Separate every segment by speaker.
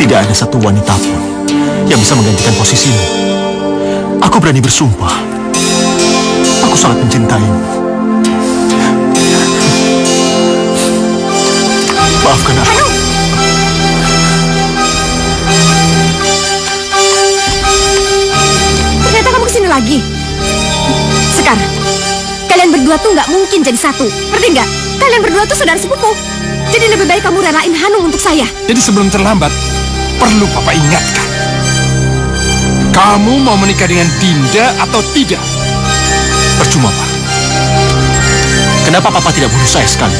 Speaker 1: Tidak ada satu wanita pun yang bisa menggantikan posisimu. Aku berani bersumpah. Aku sangat mencintaimu. Maafkan aku.
Speaker 2: Ternyata kamu kesini lagi. Sekar, kalian berdua tuh nggak mungkin jadi satu. Ngerti nggak? Kalian berdua tuh saudara sepupu. Jadi lebih baik kamu relain Hanung untuk saya.
Speaker 3: Jadi sebelum terlambat, perlu Papa ingatkan. Kamu mau menikah dengan Dinda atau tidak?
Speaker 1: Percuma, Pak. Kenapa Papa tidak bunuh saya sekali?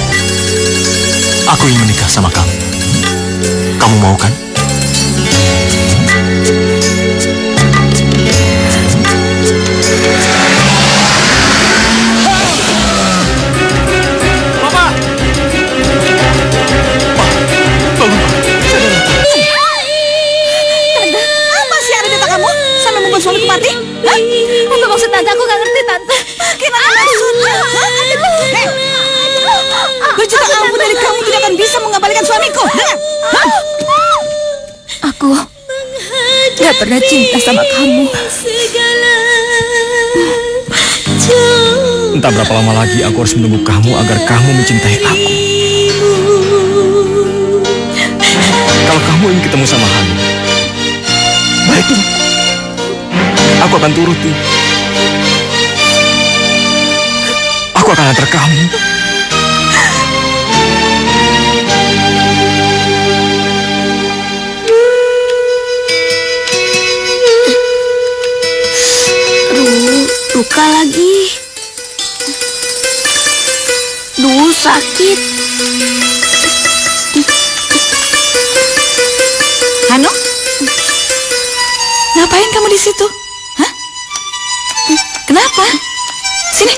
Speaker 1: Aku ingin menikah sama kamu. Kamu mau kan?
Speaker 3: Papa!
Speaker 1: Bangun, Pak.
Speaker 2: Apa sih ada di otak kamu? Sampai membuat suamiku mati? Hah? Apa maksud tante? Aku nggak ngerti, tante. Gimana maksudnya? Berjuta ampun dari kamu tidak akan bisa mengembalikan suamiku. Dengar? Aku nggak pernah cinta sama kamu.
Speaker 1: Entah berapa lama lagi aku harus menunggu kamu agar kamu mencintai aku. Kalau kamu ingin ketemu sama Hanung, baiklah. Aku akan turuti. Aku akan antar kamu.
Speaker 2: Luka lagi. Duh, sakit. Hanung? Ngapain kamu di situ? Hah? Kenapa? Sini.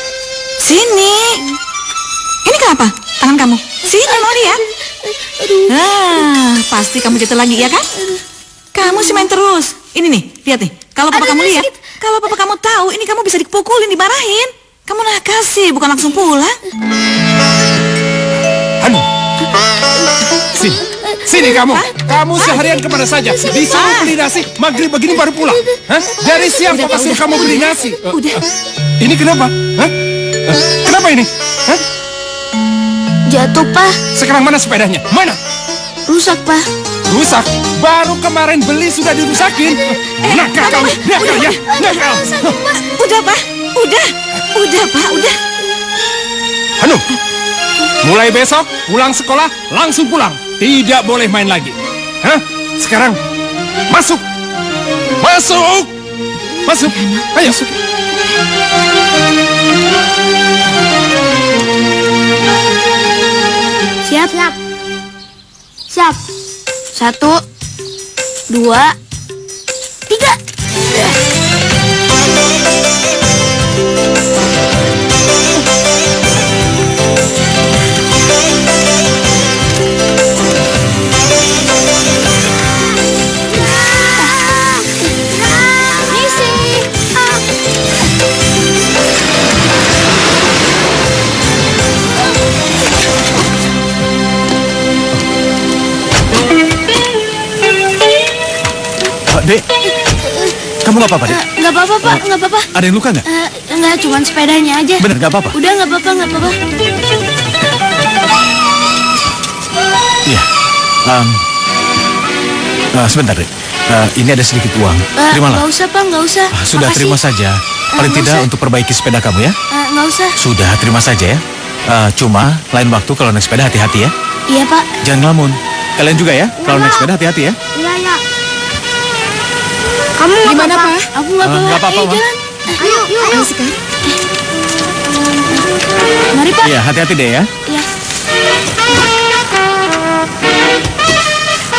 Speaker 2: Sini. Ini kenapa? Tangan kamu. Sini, mau lihat. Nah, pasti kamu jatuh lagi, ya kan? Kamu sih main terus. Ini nih, lihat nih. Kalau papa kamu lihat, kalau papa kamu tahu, ini kamu bisa dipukulin, dimarahin. Kamu nakal sih, bukan langsung pulang.
Speaker 3: Hanung! Sini, sini kamu. Kamu seharian kemana saja? Disuruh beli nasi, maghrib begini baru pulang. Hah? Dari siapa pasti kamu beli nasi?
Speaker 2: Udah.
Speaker 3: Ini kenapa? Hah? Kenapa ini? Hah?
Speaker 2: Jatuh, Pak.
Speaker 3: Sekarang mana sepedanya? Mana?
Speaker 2: Rusak, Pak.
Speaker 3: Rusak? Baru kemarin beli sudah dirusakin. Nakal kamu, nakal ya, nakal.
Speaker 2: Udah, Pak. Udah, Pak, udah.
Speaker 3: Hanung, mulai besok pulang sekolah langsung pulang. Tidak boleh main lagi. Hah? Sekarang masuk. Masuk. Masuk. Ayo.
Speaker 2: Siap. Siap. 1, 2, 3.
Speaker 1: Dek, kamu nggak apa-apa, Dek?
Speaker 2: Nggak apa-apa, Pak. Nggak apa-apa.
Speaker 1: Ada yang luka nggak?
Speaker 2: Nggak, cuma sepedanya aja.
Speaker 1: Bener, nggak apa-apa?
Speaker 2: Udah, nggak apa-apa, nggak apa-apa.
Speaker 1: Iya. Sebentar, Dek. Ini ada sedikit uang. Terimalah.
Speaker 2: Nggak usah, Pak, nggak usah.
Speaker 1: Sudah,
Speaker 2: Makasih.
Speaker 1: terima saja. Paling
Speaker 2: nggak
Speaker 1: tidak
Speaker 2: usah.
Speaker 1: untuk perbaiki sepeda kamu ya.
Speaker 2: Nggak usah.
Speaker 1: Sudah, terima saja ya. Cuma lain waktu kalau naik sepeda hati-hati ya.
Speaker 2: Iya, Pak.
Speaker 1: Jangan ngelamun. Kalian juga ya. Kalau naik sepeda hati-hati ya.
Speaker 2: Iya, iya. Kamu gimana, Pak? Aku nggak apa-apa.
Speaker 1: Nggak apa-apa,
Speaker 2: Ayo,
Speaker 1: Ma.
Speaker 2: jalan. Ayo, Sekar. Mari, Pak.
Speaker 1: Iya, hati-hati deh ya.
Speaker 2: Iya.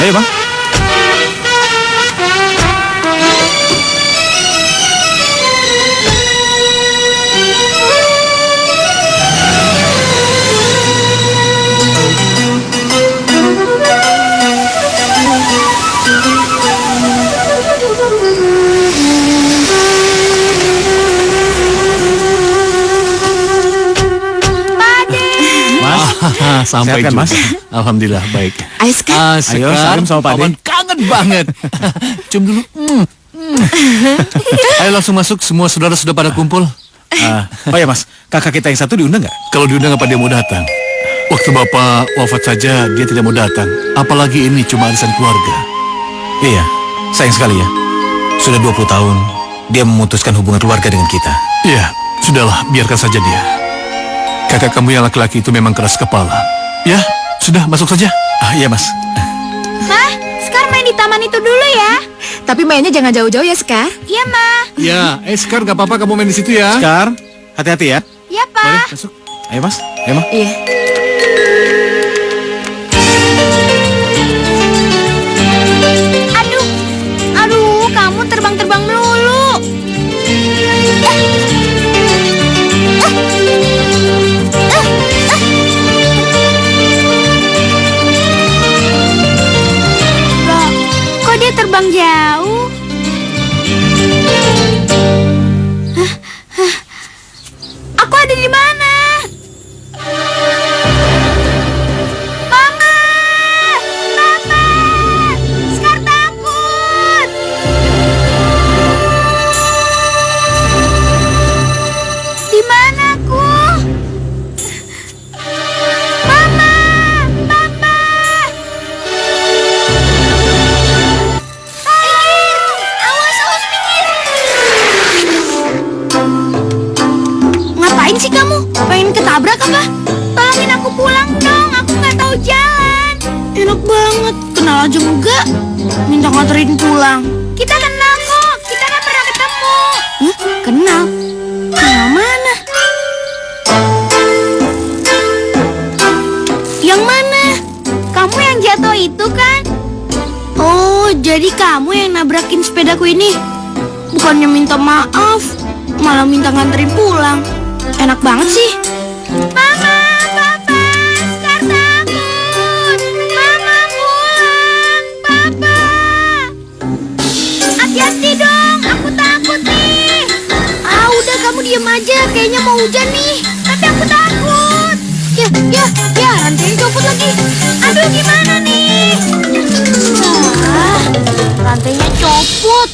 Speaker 1: Ayo, Bang.
Speaker 4: Sampai
Speaker 1: Sehat kan,
Speaker 4: juga.
Speaker 1: Mas?
Speaker 4: Alhamdulillah baik.
Speaker 2: Ayo, Sekar.
Speaker 1: Ayo, salim sama Pak De.
Speaker 4: Paman kangen Dekat banget. Cium dulu. Ayo langsung masuk, semua saudara sudah pada kumpul.
Speaker 1: Oh ya mas, kakak kita yang satu diundang nggak?
Speaker 4: Kalau diundang apa dia mau datang? Waktu bapak wafat saja dia tidak mau datang. Apalagi ini cuma arisan keluarga.
Speaker 1: Iya, sayang sekali ya. Sudah 20 tahun dia memutuskan hubungan keluarga dengan kita.
Speaker 4: Iya, sudahlah, biarkan saja dia. Kakak kamu yang laki-laki itu memang keras kepala. Ya, sudah masuk saja.
Speaker 1: Iya mas.
Speaker 5: Hah? Sekar main di taman itu dulu ya.
Speaker 2: Tapi mainnya jangan jauh-jauh ya, Sekar.
Speaker 5: Iya, Ma.
Speaker 4: Ya, Sekar, gak apa-apa kamu main di situ ya.
Speaker 1: Sekar, hati-hati ya.
Speaker 5: Iya,
Speaker 4: Mari,
Speaker 5: Pa.
Speaker 4: masuk.
Speaker 1: Ayo mas, ayo mas.
Speaker 2: Iya.
Speaker 5: Aduh. Aduh, kamu terbang-terbang melulu. Loh, kok dia terbang jauh? Aku ada di mana? Mama! Papa! Sekar takut! Di mana aku? Mama! Papa! Pinggir! Awas, awas, pinggir! Ngapain sih kamu? Pengen ketabrak apa? Tolongin aku pulang dong, aku nggak tahu jalan. Enak banget, kenal aja enggak? Minta nganterin pulang. Kita kenal kok, kita kan pernah ketemu. Kenal? Kenal mana? Yang mana? Kamu yang jatuh itu kan? Oh, jadi kamu yang nabrakin sepedaku ini? Bukannya minta maaf, malah minta nganterin pulang. Enak banget sih. Mama, Papa, Sekar takut. Mama pulang, Papa. Hati-hati dong, aku takut nih. Ah, udah kamu diem aja, kayaknya mau hujan nih. Tapi aku takut. Ya, rantainya copot lagi. Aduh, gimana nih? Rantainya copot.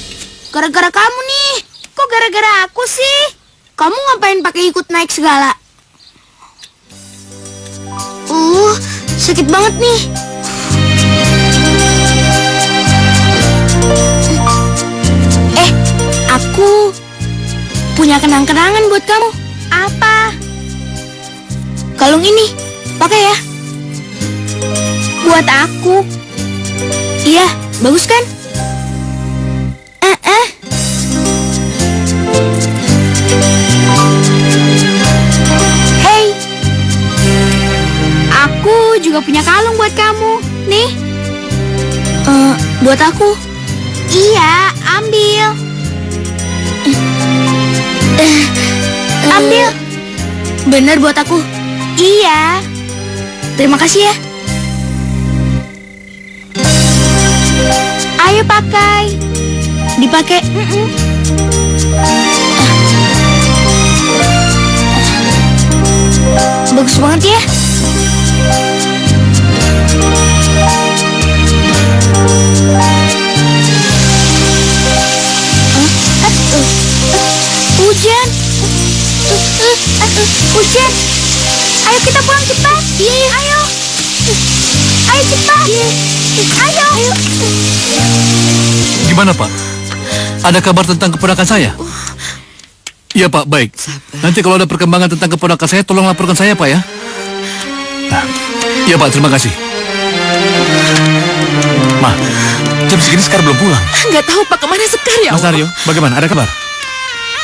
Speaker 5: Gara-gara kamu nih. Kok gara-gara aku sih? Kamu ngapain pakai ikut naik segala? Sakit banget nih. Aku punya kenang-kenangan buat kamu. Apa? Kalung ini, pakai ya. Buat aku. Iya, bagus kan? Hey, aku juga punya kalung buat kamu. Nih. Buat aku. Iya, ambil. Ambil. Bener buat aku. Iya. Terima kasih ya. Ayo pakai. Dipakai. Bagus banget ya. Hujan. Hujan. Ayo kita pulang cepat. Iya. Ayo. Ayo cepat. Ayo.
Speaker 4: Gimana Pak? Ada kabar tentang keponakan saya? Iya Pak, baik. Nanti kalau ada perkembangan tentang keponakan saya, tolong laporkan saya Pak ya. Iya Pak, terima kasih.
Speaker 1: Ma, jam segini Sekar belum pulang.
Speaker 2: Nggak tahu Pak kemana Sekar ya
Speaker 1: Mas
Speaker 2: Allah.
Speaker 1: Aryo, bagaimana? Ada kabar?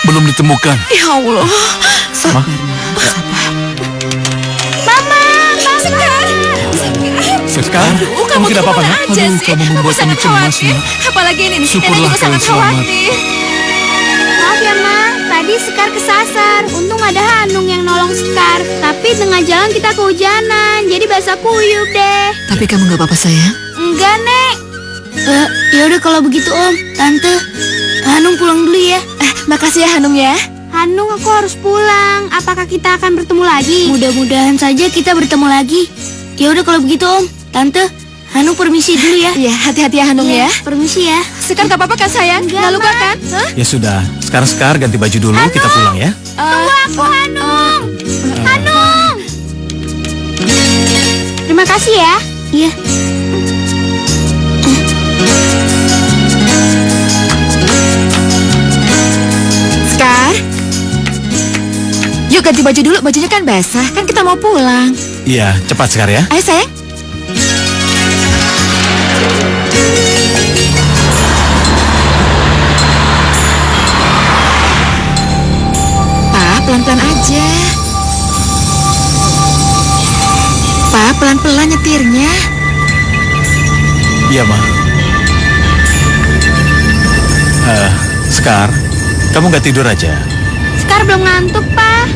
Speaker 4: Belum ditemukan.
Speaker 2: Ya Allah.
Speaker 1: Ma?
Speaker 5: Mama,
Speaker 2: Sekar.
Speaker 1: Sekar?
Speaker 2: Kamu
Speaker 1: tidak apa-apa,
Speaker 2: gimana
Speaker 1: nak?
Speaker 2: aja
Speaker 4: Aduh,
Speaker 2: sih?
Speaker 4: kamu membuat kami
Speaker 2: sangat
Speaker 4: cemas,
Speaker 2: khawatir.
Speaker 4: Nak.
Speaker 2: Apalagi ini nih,
Speaker 4: Syukurlah
Speaker 2: Nenek juga sangat
Speaker 4: kalian selamat.
Speaker 2: khawatir.
Speaker 5: maaf ya Ma, tadi Sekar kesasar. Untung ada Hanung yang nolong Sekar. Tapi tengah jalan kita kehujanan, jadi basah kuyup deh.
Speaker 2: Tapi kamu nggak apa-apa sayang?
Speaker 5: Enggak, Nek. Ya udah kalau begitu Om, Tante, Hanung pulang dulu ya.
Speaker 2: Makasih ya Hanung ya.
Speaker 5: Hanung, aku harus pulang. Apakah kita akan bertemu lagi? Mudah-mudahan saja kita bertemu lagi. Ya udah kalau begitu Om, Tante, Hanung permisi dulu ya.
Speaker 2: Iya, hati-hati ya Hanung ya.
Speaker 5: Permisi ya.
Speaker 2: Sekar gak apa-apa kan sayang? Gak luka kan? Hah?
Speaker 3: Ya sudah, sekarang ganti baju dulu, kita pulang ya.
Speaker 5: Tunggu aku, Hanung. Hanung. Terima kasih ya. Iya.
Speaker 2: Sekar, yuk ganti baju dulu, bajunya kan basah. Kan kita mau pulang.
Speaker 3: Iya, cepat Sekar ya.
Speaker 2: Ayo sayang. Pak, pelan-pelan aja. Pak, pelan-pelan nyetirnya.
Speaker 3: Iya, Ma. Sekar, kamu nggak tidur aja?
Speaker 5: Sekar belum ngantuk, Pak.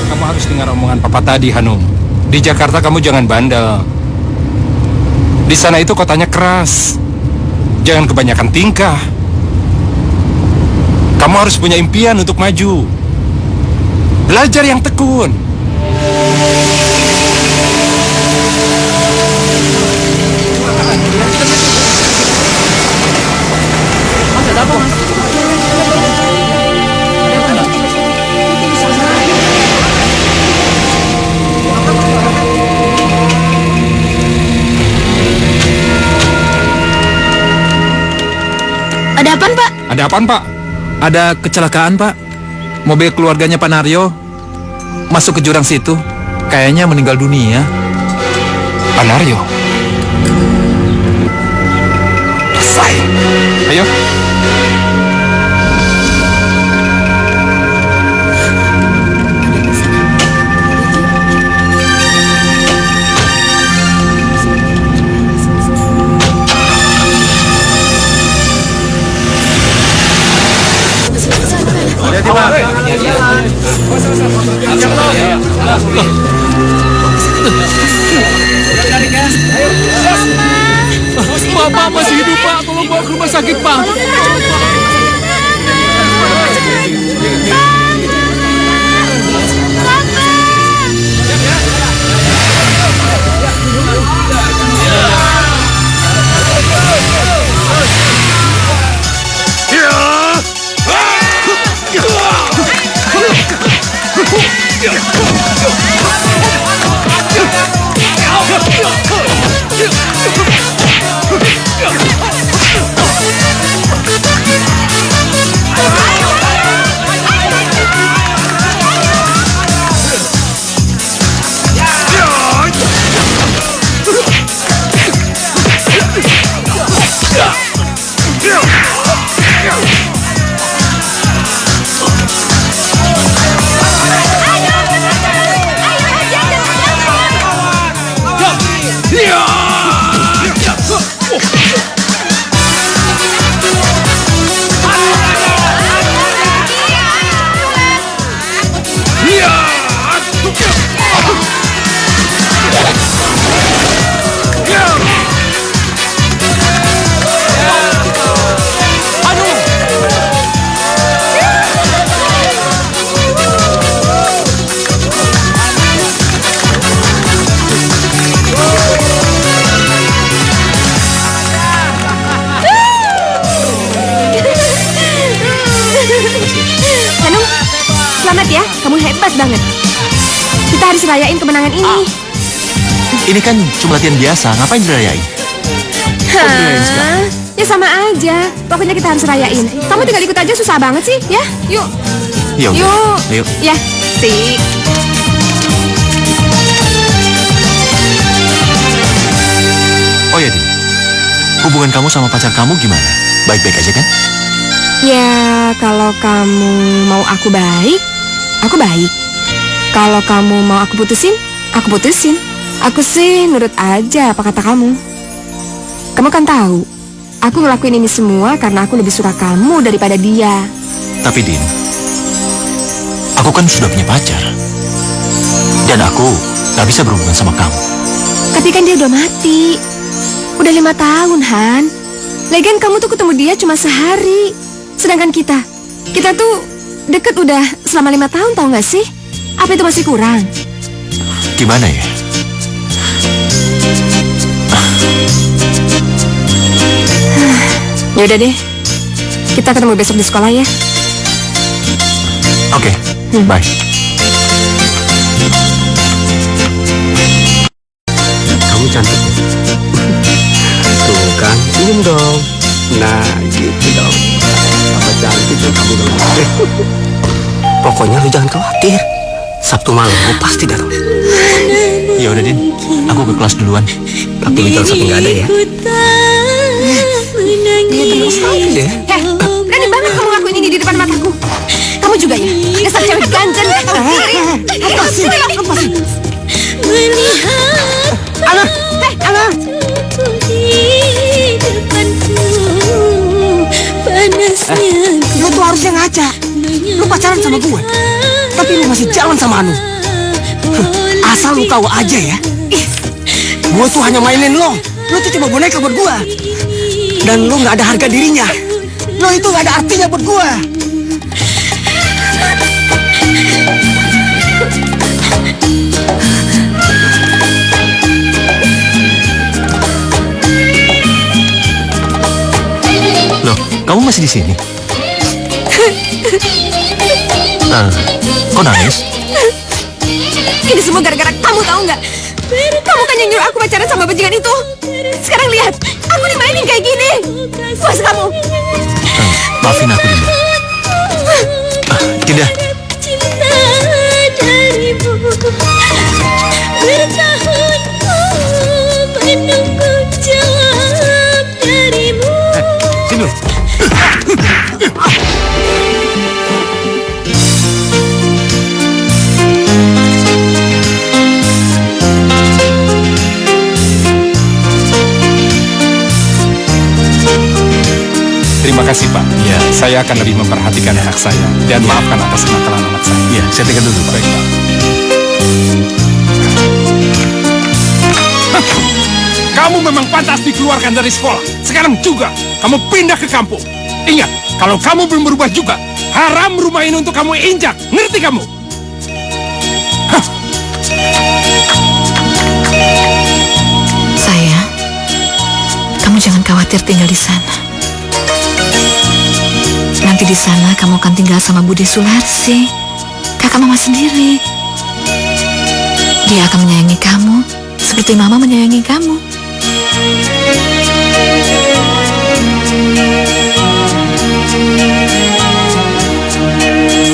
Speaker 3: Kamu harus dengar omongan Papa tadi, Hanum. Di Jakarta kamu jangan bandel. Di sana itu kotanya keras. Jangan kebanyakan tingkah. Kamu harus punya impian untuk maju. Belajar yang tekun.
Speaker 5: Ada apaan, Pak?
Speaker 3: Ada apaan, Pak?
Speaker 4: Ada kecelakaan, Pak. Mobil keluarganya Pak Naryo masuk ke jurang situ. Kayaknya meninggal dunia.
Speaker 3: Pak Naryo. Selesai. Ayo.
Speaker 4: Bapak masih hidup, Pak. Tolong bawa ke rumah sakit, Pak.
Speaker 2: Hanung, selamat ya. Kamu hebat banget. Kita harus rayain kemenangan ini.
Speaker 1: Ini kan cuma latihan biasa, ngapain dirayain?
Speaker 2: Hah? Ya sama aja. Pokoknya kita harus rayain. Kamu tinggal ikut aja, susah banget sih. Ya, yuk.
Speaker 1: Ya udah,
Speaker 2: Yuk.
Speaker 1: ayo.
Speaker 2: Ya, sih.
Speaker 1: Oh ya, Din. Hubungan kamu sama pacar kamu gimana? Baik-baik aja kan?
Speaker 2: Ya, kalau kamu mau aku baik, aku baik. Kalau kamu mau aku putusin, aku putusin. Aku sih nurut aja apa kata kamu. Kamu kan tahu, aku ngelakuin ini semua karena aku lebih suka kamu daripada dia.
Speaker 1: Tapi Din, aku kan sudah punya pacar. Dan aku gak bisa berhubungan sama kamu.
Speaker 2: Tapi kan dia udah mati. Udah 5 tahun, Han. Lagian kamu tuh ketemu dia cuma sehari. Sedangkan kita tuh deket udah selama 5 tahun, tau gak sih? Apa itu masih kurang?
Speaker 1: Gimana ya?
Speaker 2: Ya udah deh. Kita ketemu besok di sekolah ya.
Speaker 1: Oke, bye.
Speaker 6: Kamu cantik ya? Tuh kan, senyum dong. Nah, gitu dong. Apa cantik tuh kamu dong. Pokoknya lu jangan khawatir. Sabtu malam gue pasti datang.
Speaker 1: Ya udah Din, aku ke kelas duluan.
Speaker 6: Tapi lu jangan sampai nggak ada ya.
Speaker 2: Dia terus
Speaker 6: Ya.
Speaker 2: berani banget kamu ngakuin ini di depan mataku. Kamu juga ya? Dasar cewek ganjen gak tahu diri. Lepasin.
Speaker 5: Ana, Ana.
Speaker 6: Lu tuh harusnya ngaca. Lu pacaran sama gue, tapi lu masih jalan sama Anu. Asal lu tahu aja ya. Gue tuh hanya mainin lo. Lu tuh cuma boneka buat gue. Dan lu nggak ada harga dirinya. Lo itu nggak ada artinya buat gue.
Speaker 1: Loh, kamu masih di sini? Kok nangis?
Speaker 2: Ini semua gara-gara kamu tahu nggak? Kamu kan yang nyuruh aku pacaran sama bajingan itu. Sekarang lihat, aku dimainin kayak gini. Puas kamu?
Speaker 1: Maafin aku Dinda. Dinda,
Speaker 3: Sini lu. Terima kasih Pak.
Speaker 1: Ya.
Speaker 3: Saya akan lebih memperhatikan anak saya dan maafkan atas kenakalan anak saya.
Speaker 1: ya saya tinggal dulu Pak.
Speaker 3: Baik Pak. Kamu memang pantas dikeluarkan dari sekolah. Sekarang juga kamu pindah ke kampung. Ingat, kalau kamu belum berubah juga, haram rumah ini untuk kamu injak. Ngerti kamu?
Speaker 2: Sayang, kamu jangan khawatir tinggal di sana. Nanti di sana kamu akan tinggal sama Budi Sularsi, kakak mama sendiri. Dia akan menyayangi kamu seperti mama menyayangi kamu.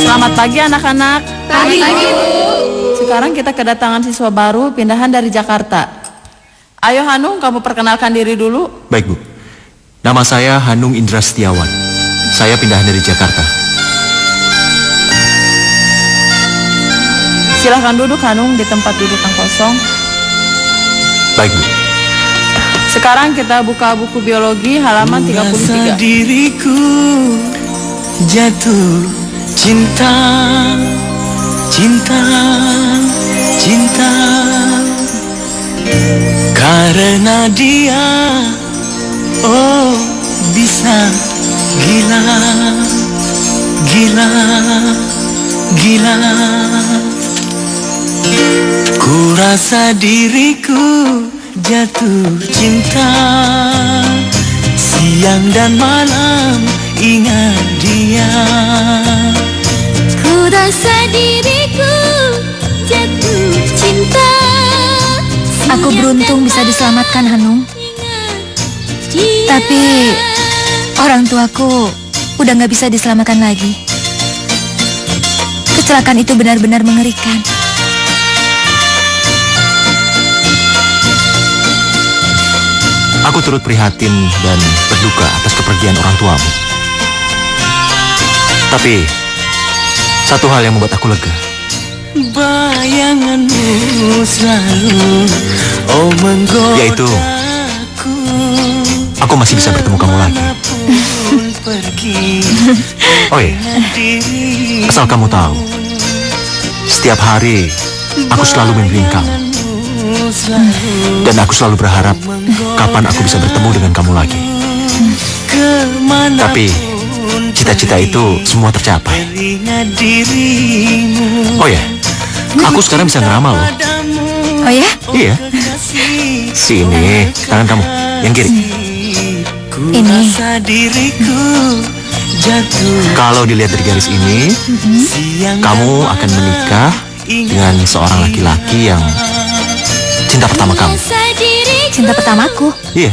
Speaker 7: Selamat pagi anak-anak.
Speaker 5: Pagi, Bu.
Speaker 7: Sekarang kita kedatangan siswa baru pindahan dari Jakarta. Ayo Hanung, kamu perkenalkan diri dulu.
Speaker 1: Baik Bu, nama saya Hanung Indra Setiawan. Saya pindahan dari Jakarta.
Speaker 7: Silahkan duduk Hanung di tempat duduk yang kosong.
Speaker 1: Baik Bu.
Speaker 7: Sekarang kita buka buku biologi halaman 33.
Speaker 8: Diriku jatuh cinta, cinta, cinta karena dia, oh bisa gila, gila, gila. Ku rasa diriku jatuh cinta, siang dan malam ingat dia.
Speaker 5: Ku rasa diriku jatuh cinta.
Speaker 9: Aku beruntung bisa diselamatkan, Hanung. Tapi orang tuaku udah nggak bisa diselamatkan lagi. Kecelakaan itu benar-benar mengerikan.
Speaker 1: Aku turut prihatin dan berduka atas kepergian orang tuamu. Tapi satu hal yang membuat aku lega.
Speaker 8: Bayanganmu selalu, oh menggodaku.
Speaker 1: Yaitu, aku masih bisa bertemu kamu lagi. Oh iya, asal kamu tahu, setiap hari aku selalu membimbing kamu. Dan aku selalu berharap kapan aku bisa bertemu dengan kamu lagi. Tapi cita-cita itu semua tercapai. Oh ya, Aku sekarang bisa ngeramal loh.
Speaker 9: Oh ya?
Speaker 1: Iya. Sini, tangan kamu. Yang kiri.
Speaker 9: Ini.
Speaker 1: Kalau dilihat dari garis ini, kamu akan menikah dengan seorang laki-laki yang cinta pertama kamu.
Speaker 9: Cinta pertamaku.
Speaker 1: Iya.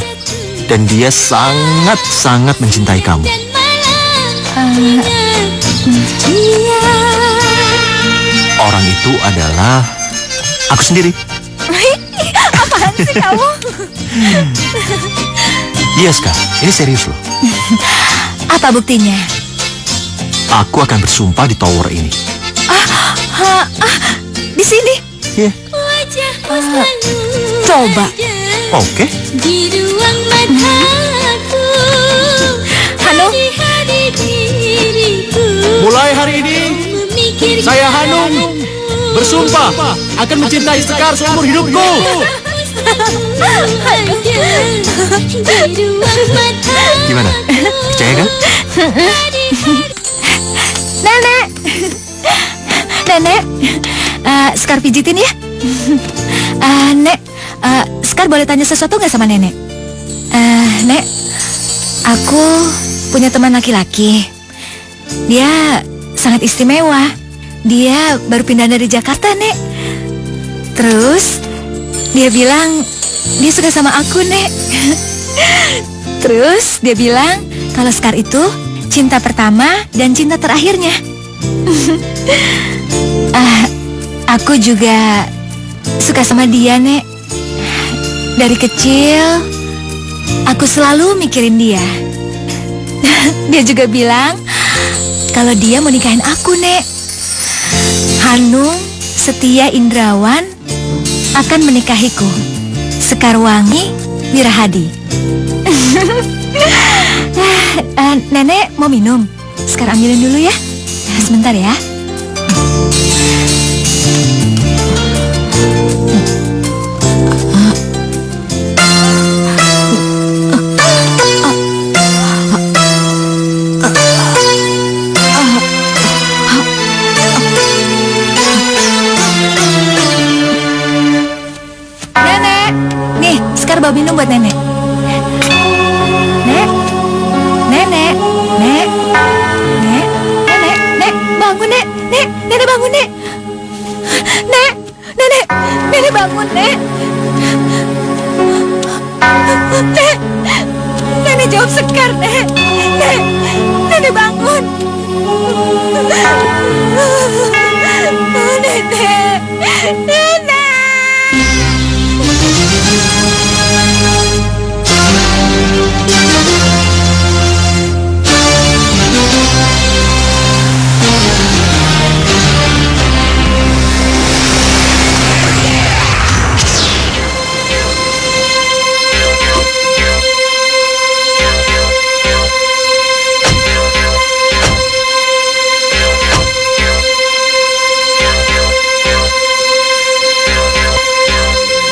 Speaker 1: Dan dia sangat-sangat mencintai kamu. Orang itu adalah aku sendiri.
Speaker 9: Apaan sih kamu?
Speaker 1: Iya, Ska. Ini serius loh.
Speaker 9: Apa buktinya?
Speaker 1: Aku akan bersumpah di tower ini.
Speaker 9: Di sini?
Speaker 1: Iya.
Speaker 9: Coba.
Speaker 1: Oke.
Speaker 9: Hanung.
Speaker 4: Mulai hari ini, saya Hanung bersumpah akan mencintai Sekar seumur hidupku.
Speaker 1: Gimana? Percaya kan?
Speaker 9: Nenek. Nenek. Sekar pijitin ya. Nek, Sekar boleh tanya sesuatu nggak sama nenek? Nek, aku punya teman laki-laki. Dia sangat istimewa. Dia baru pindah dari Jakarta, Nek. Terus dia bilang dia suka sama aku, Nek. Terus dia bilang kalau Sekar itu cinta pertama dan cinta terakhirnya. Aku juga suka sama dia, Nek. Dari kecil aku selalu mikirin dia. Dia juga bilang kalau dia mau nikahin aku, Nek. Hanung Setia Indrawan akan menikahiku. Sekarwangi Wirahadi. Nenek mau minum? Sekarang ambilin dulu ya. Sebentar ya. Bawa minum buat nenek. Nek, nenek, nek, nek, nenek, nek, bangun nek, nek, nenek bangun nek, nek, nenek bangun nek, nek, nenek jawab Sekar nek, nenek bangun, nenek, nenek.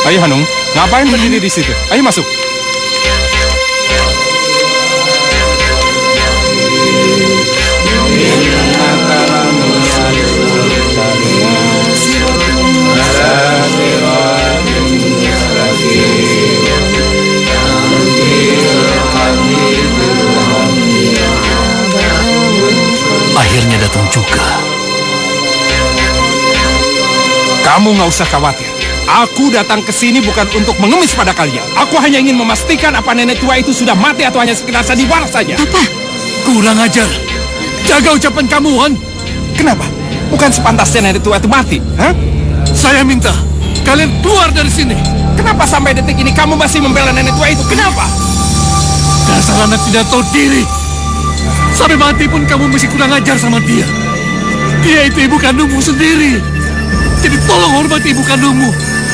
Speaker 3: Ayo Hanung, ngapain berdiri di situ? Ayo masuk.
Speaker 4: Akhirnya datang juga.
Speaker 3: Kamu nggak usah khawatir. Aku datang ke sini bukan untuk mengemis pada kalian. Aku hanya ingin memastikan apa nenek tua itu sudah mati atau hanya sekedar sandiwara saja.
Speaker 2: Papa.
Speaker 4: Kurang ajar. Jaga ucapan kamu, Han.
Speaker 3: Kenapa? Bukan sepantasnya nenek tua itu mati, hah?
Speaker 4: Saya minta kalian keluar dari sini.
Speaker 3: Kenapa sampai detik ini kamu masih membela nenek tua itu? Kenapa?
Speaker 4: Dasar anak tidak tahu diri. Sampai mati pun kamu masih kurang ajar sama dia. Dia itu ibu kandungmu sendiri. Jadi tolong hormati ibu kandungmu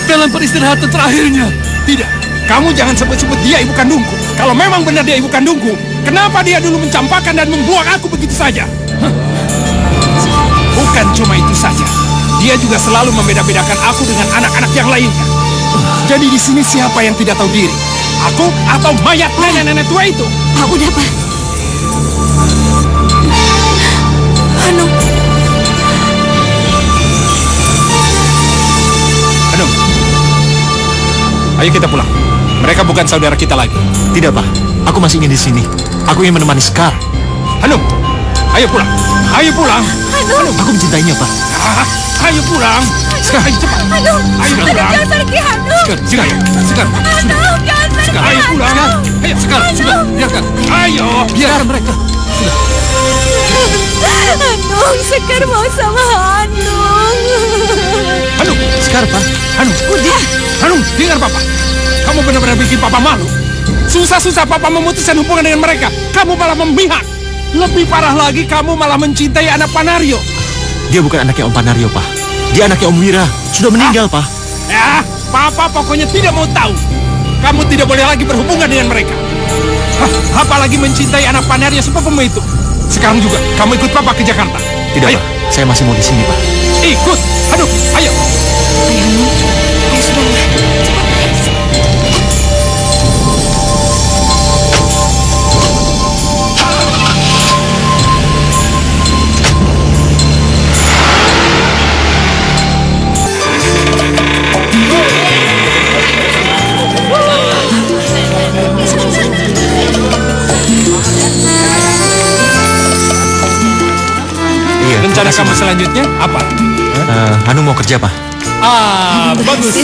Speaker 4: dalam peristirahatan terakhirnya.
Speaker 3: Tidak, kamu jangan sebut-sebut dia ibu kandungku. Kalau memang benar dia ibu kandungku, kenapa dia dulu mencampakkan dan membuang aku begitu saja? Bukan cuma itu saja, dia juga selalu membeda-bedakan aku dengan anak-anak yang lainnya. Jadi di sini siapa yang tidak tahu diri? Aku atau mayat nenek-nenek tua itu?
Speaker 2: Pak, udah Pak. Hanung.
Speaker 3: Ayo kita pulang. Mereka bukan saudara kita lagi.
Speaker 1: Tidak, Pak. Aku masih ingin di sini. Aku ingin menemani Scar.
Speaker 3: Hanum, ayo pulang. Ayo pulang.
Speaker 1: Aku mencintainya, Pak.
Speaker 3: Ayo pulang. Scar, ayo cepat. Ayo pulang.
Speaker 9: Jangan pergi, Hanum.
Speaker 3: Scar, Scar.
Speaker 9: Hanum, jangan pergi.
Speaker 3: Scar, ayo pulang. Ayo, Scar, sudah. Biarkan. Ayo, biarkan mereka.
Speaker 9: Hanum, Sekar mau sama Hanum.
Speaker 3: Hanum,
Speaker 1: Scar, Pak.
Speaker 3: Hanum.
Speaker 9: Udah.
Speaker 3: Hanum, dengar Papa. Kamu benar-benar bikin Papa malu. Susah-susah Papa memutuskan hubungan dengan mereka. Kamu malah memihak. Lebih parah lagi, kamu malah mencintai anak Panario.
Speaker 1: Dia bukan anaknya Om Panario, Pak. Dia anaknya Om Wira. Sudah meninggal, Pak.
Speaker 3: Ya, Papa pokoknya tidak mau tahu. Kamu tidak boleh lagi berhubungan dengan mereka. Apalagi mencintai anak Panario sepupumu itu. Sekarang juga, kamu ikut Papa ke Jakarta.
Speaker 1: Tidak,
Speaker 3: Ayo.
Speaker 1: Pak. Saya masih mau di sini, Pak.
Speaker 3: Ikut. Aduh, ayo.
Speaker 9: Ayo, Hanum. Ayo, sudah.
Speaker 1: Iya.
Speaker 3: Rencana kamu selanjutnya apa?
Speaker 1: Hanum mau kerja, Pak.
Speaker 3: Bagus.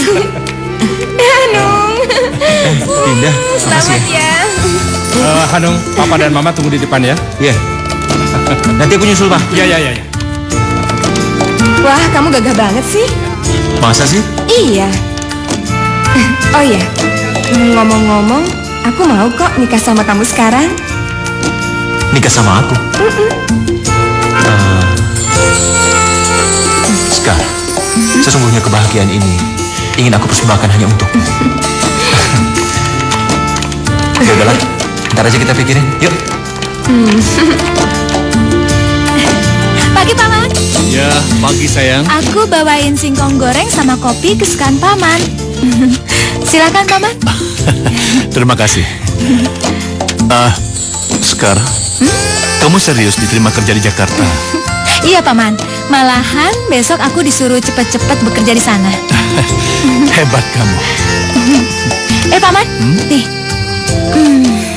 Speaker 9: Hanum.
Speaker 1: Pindah.
Speaker 9: Selamat ya.
Speaker 3: Hanum, Papa dan Mama tunggu di depan ya.
Speaker 1: Iya. Nanti aku nyusul, Pak.
Speaker 3: Ya.
Speaker 9: Wah, kamu gagah banget sih.
Speaker 1: Masa sih?
Speaker 9: Iya. Oh iya, ngomong-ngomong, aku mau kok nikah sama kamu sekarang.
Speaker 1: Nikah sama aku? Scar, sesungguhnya kebahagiaan ini ingin aku persembahkan hanya untukmu. Ya udahlah, ntar aja kita pikirin. Yuk.
Speaker 9: Pagi, Paman.
Speaker 4: Ya, pagi sayang.
Speaker 9: Aku bawain singkong goreng sama kopi kesukaan Paman. Silakan, Paman.
Speaker 4: Terima kasih. Scar, kamu serius diterima kerja di Jakarta?
Speaker 9: Iya, Paman. Malahan besok aku disuruh cepat-cepat bekerja di sana.
Speaker 4: Hebat kamu.
Speaker 9: Paman, nih.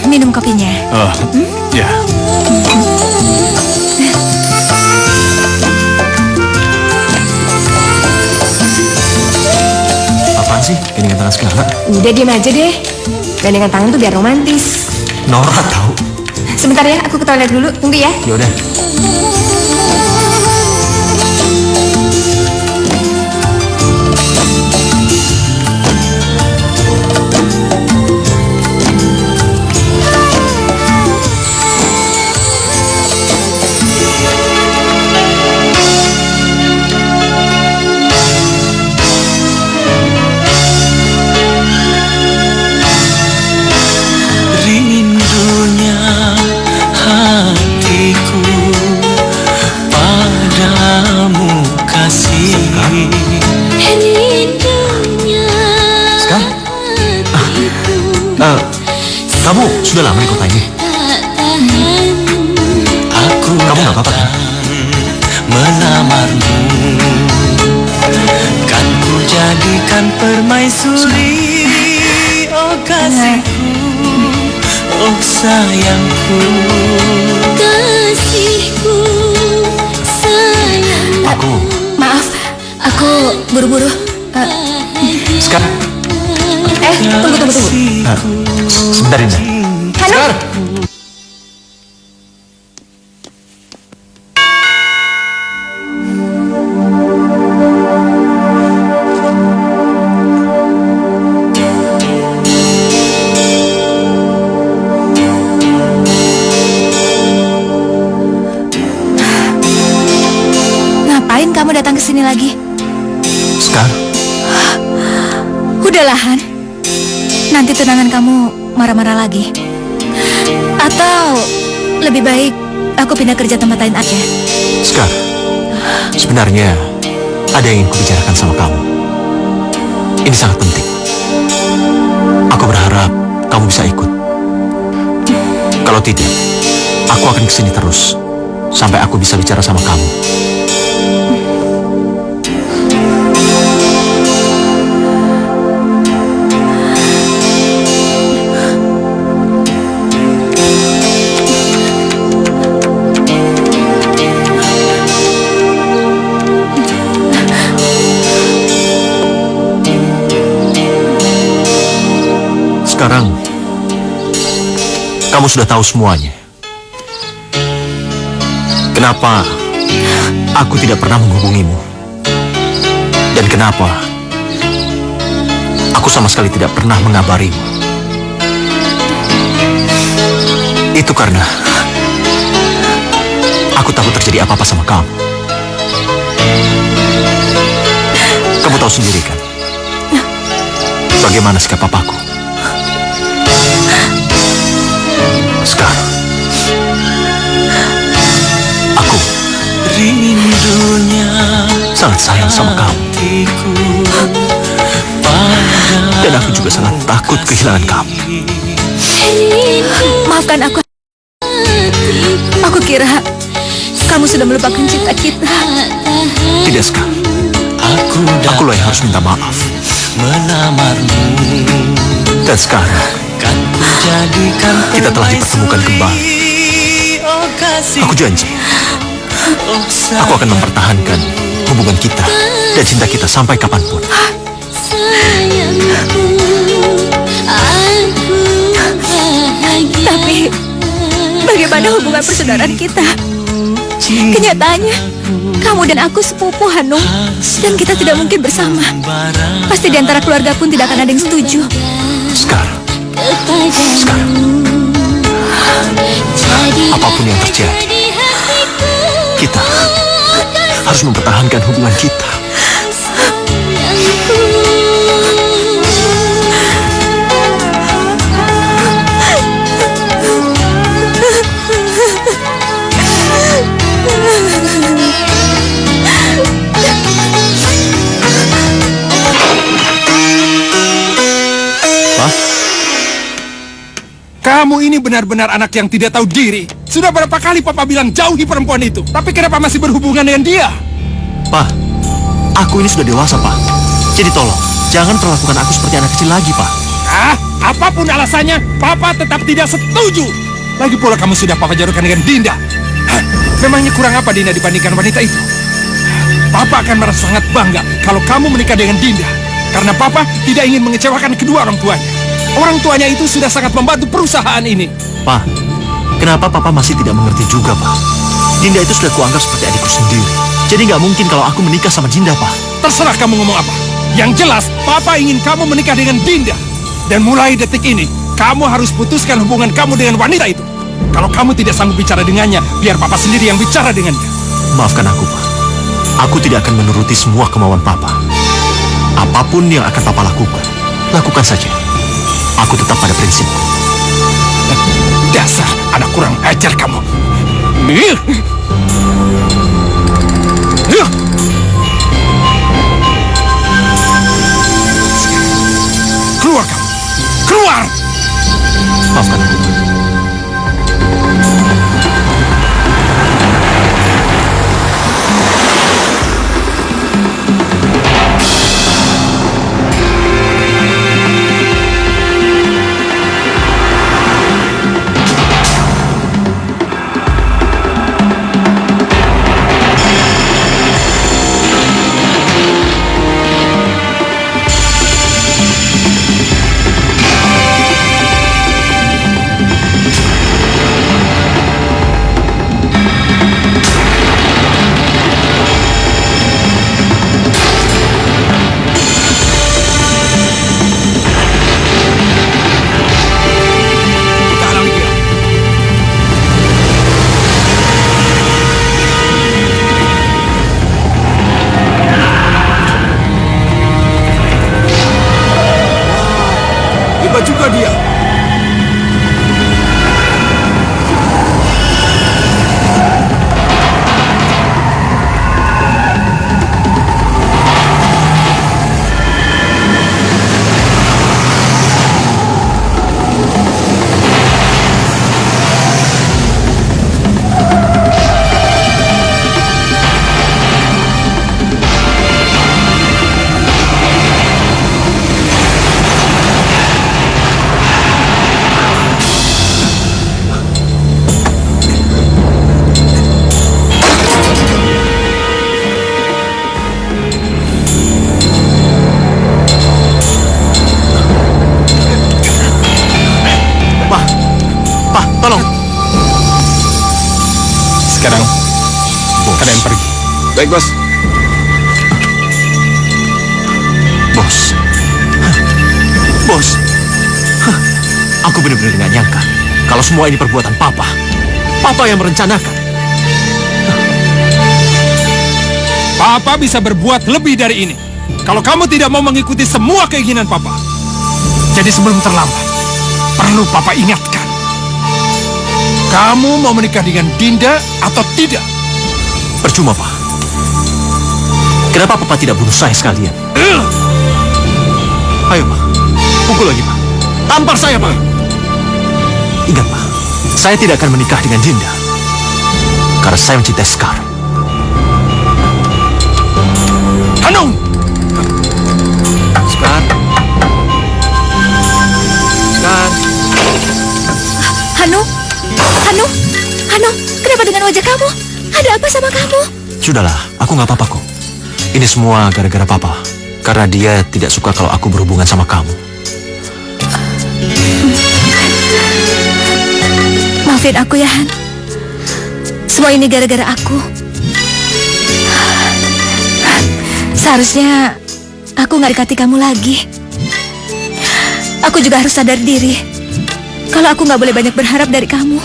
Speaker 9: Minum kopinya.
Speaker 4: Oh, ya.
Speaker 1: Apaan sih? Gandengan tangan segala.
Speaker 9: Udah diem aja deh. Gandengan tangan tuh biar romantis.
Speaker 1: Norak tahu.
Speaker 9: Sebentar ya, aku ke toilet dulu. Tunggu ya.
Speaker 1: Yaudah.
Speaker 8: Rindunya hatiku padamu kasih.
Speaker 5: Rindunya
Speaker 1: Scar? Kamu sudah lama di kota ini?
Speaker 8: Aku
Speaker 1: Kamu nggak apa-apa kan?
Speaker 8: melamarmu, kan ku jadikan permaisuri. Oh kasihku, oh sayangku,
Speaker 5: kasihku sayang.
Speaker 1: Aku.
Speaker 9: Maaf, aku buru-buru.
Speaker 1: Scar.
Speaker 9: Tunggu.
Speaker 1: Sebentar, Indah. Scar.
Speaker 9: Ngapain kamu datang ke sini lagi?
Speaker 1: Scar.
Speaker 9: Udahlah, Han. Nanti tunangan kamu marah-marah lagi. Atau lebih baik aku pindah kerja tempat lain aja.
Speaker 1: Scar. Sebenarnya ada yang ingin kubicarakan sama kamu. Ini sangat penting. Aku berharap kamu bisa ikut. Kalau tidak, aku akan kesini terus sampai aku bisa bicara sama kamu. Sekarang, kamu sudah tahu semuanya. Kenapa aku tidak pernah menghubungimu? Dan kenapa aku sama sekali tidak pernah mengabarimu? Itu karena aku takut terjadi apa-apa sama kamu. Kamu tahu sendiri kan, bagaimana sikap papaku. Sekarang, aku
Speaker 8: rindunya
Speaker 1: sangat sayang sama kamu. Dan aku juga sangat takut kehilangan kamu.
Speaker 9: Maafkan aku. Aku kira kamu sudah melupakan cinta kita.
Speaker 1: Tidak, Ska. Aku loh yang harus minta maaf.
Speaker 8: melamarmu.
Speaker 1: Dan sekarang,
Speaker 8: Kan ku jadikan
Speaker 1: kita telah dipertemukan kembali.
Speaker 8: Oh kasih,
Speaker 1: Aku janji,
Speaker 8: oh
Speaker 1: aku akan mempertahankan hubungan kita dan cinta kita sampai kapanpun.
Speaker 5: Sayangku, aku bahagia.
Speaker 9: Tapi bagaimana hubungan persaudaraan kita? Kenyataannya, kamu dan aku sepupu, Hanung, dan kita tidak mungkin bersama. Pasti di antara keluarga pun tidak akan ada yang setuju.
Speaker 1: Sekarang, apapun yang terjadi, kita harus mempertahankan hubungan kita.
Speaker 3: Kamu ini benar-benar anak yang tidak tahu diri. Sudah berapa kali Papa bilang jauhi perempuan itu, tapi kenapa masih berhubungan dengan dia?
Speaker 1: Pak, aku ini sudah dewasa, Pak. Jadi tolong, jangan perlakukan aku seperti anak kecil lagi, Pak.
Speaker 3: Ah, apapun alasannya, Papa tetap tidak setuju. Lagi pula kamu sudah Papa jodohkan dengan Dinda. Hah, memangnya kurang apa Dinda dibandingkan wanita itu? Papa akan merasa sangat bangga kalau kamu menikah dengan Dinda. Karena Papa tidak ingin mengecewakan kedua orang tuanya. Orang tuanya itu sudah sangat membantu perusahaan ini.
Speaker 1: Pak, kenapa Papa masih tidak mengerti juga, Pak? Dinda itu sudah kuanggap seperti adikku sendiri. Jadi nggak mungkin kalau aku menikah sama Dinda, Pak.
Speaker 3: Terserah kamu ngomong apa. Yang jelas, Papa ingin kamu menikah dengan Dinda. Dan mulai detik ini, kamu harus putuskan hubungan kamu dengan wanita itu. Kalau kamu tidak sanggup bicara dengannya, biar Papa sendiri yang bicara dengannya.
Speaker 1: Maafkan aku, Pak. Aku tidak akan menuruti semua kemauan Papa. Apapun yang akan Papa lakukan, lakukan saja. Aku tetap pada prinsipku.
Speaker 3: Dasar anak kurang ajar kamu. Keluar kamu. Keluar.
Speaker 1: Maafkan aku, Pak.
Speaker 3: Juga dia. Sekarang kalian pergi.
Speaker 1: Baik, Bos. Bos. Bos. Aku benar-benar nggak nyangka kalau semua ini perbuatan Papa. Papa yang merencanakan.
Speaker 3: Papa bisa berbuat lebih dari ini. Kalau kamu tidak mau mengikuti semua keinginan Papa. Jadi sebelum terlambat, perlu Papa ingatkan. Kamu mau menikah dengan Dinda atau tidak?
Speaker 1: Percuma, Pak. Kenapa Papa tidak bunuh saya sekalian? Ayo, Pak. Pukul lagi, Pak. Tampar saya, Pak. Ingat, Pak. Saya tidak akan menikah dengan Dinda. Karena saya mencintai Sekar.
Speaker 3: Hanung!
Speaker 1: Sekar. Sekar.
Speaker 9: Hanung, Hanung, kenapa dengan wajah kamu? Ada apa sama kamu?
Speaker 1: Sudahlah, aku nggak apa-apa kok. Ini semua gara-gara Papa. Karena dia tidak suka kalau aku berhubungan sama kamu.
Speaker 9: Maafin aku ya, Han. Semua ini gara-gara aku. Seharusnya aku nggak dekati kamu lagi. Aku juga harus sadar diri kalau aku nggak boleh banyak berharap dari kamu.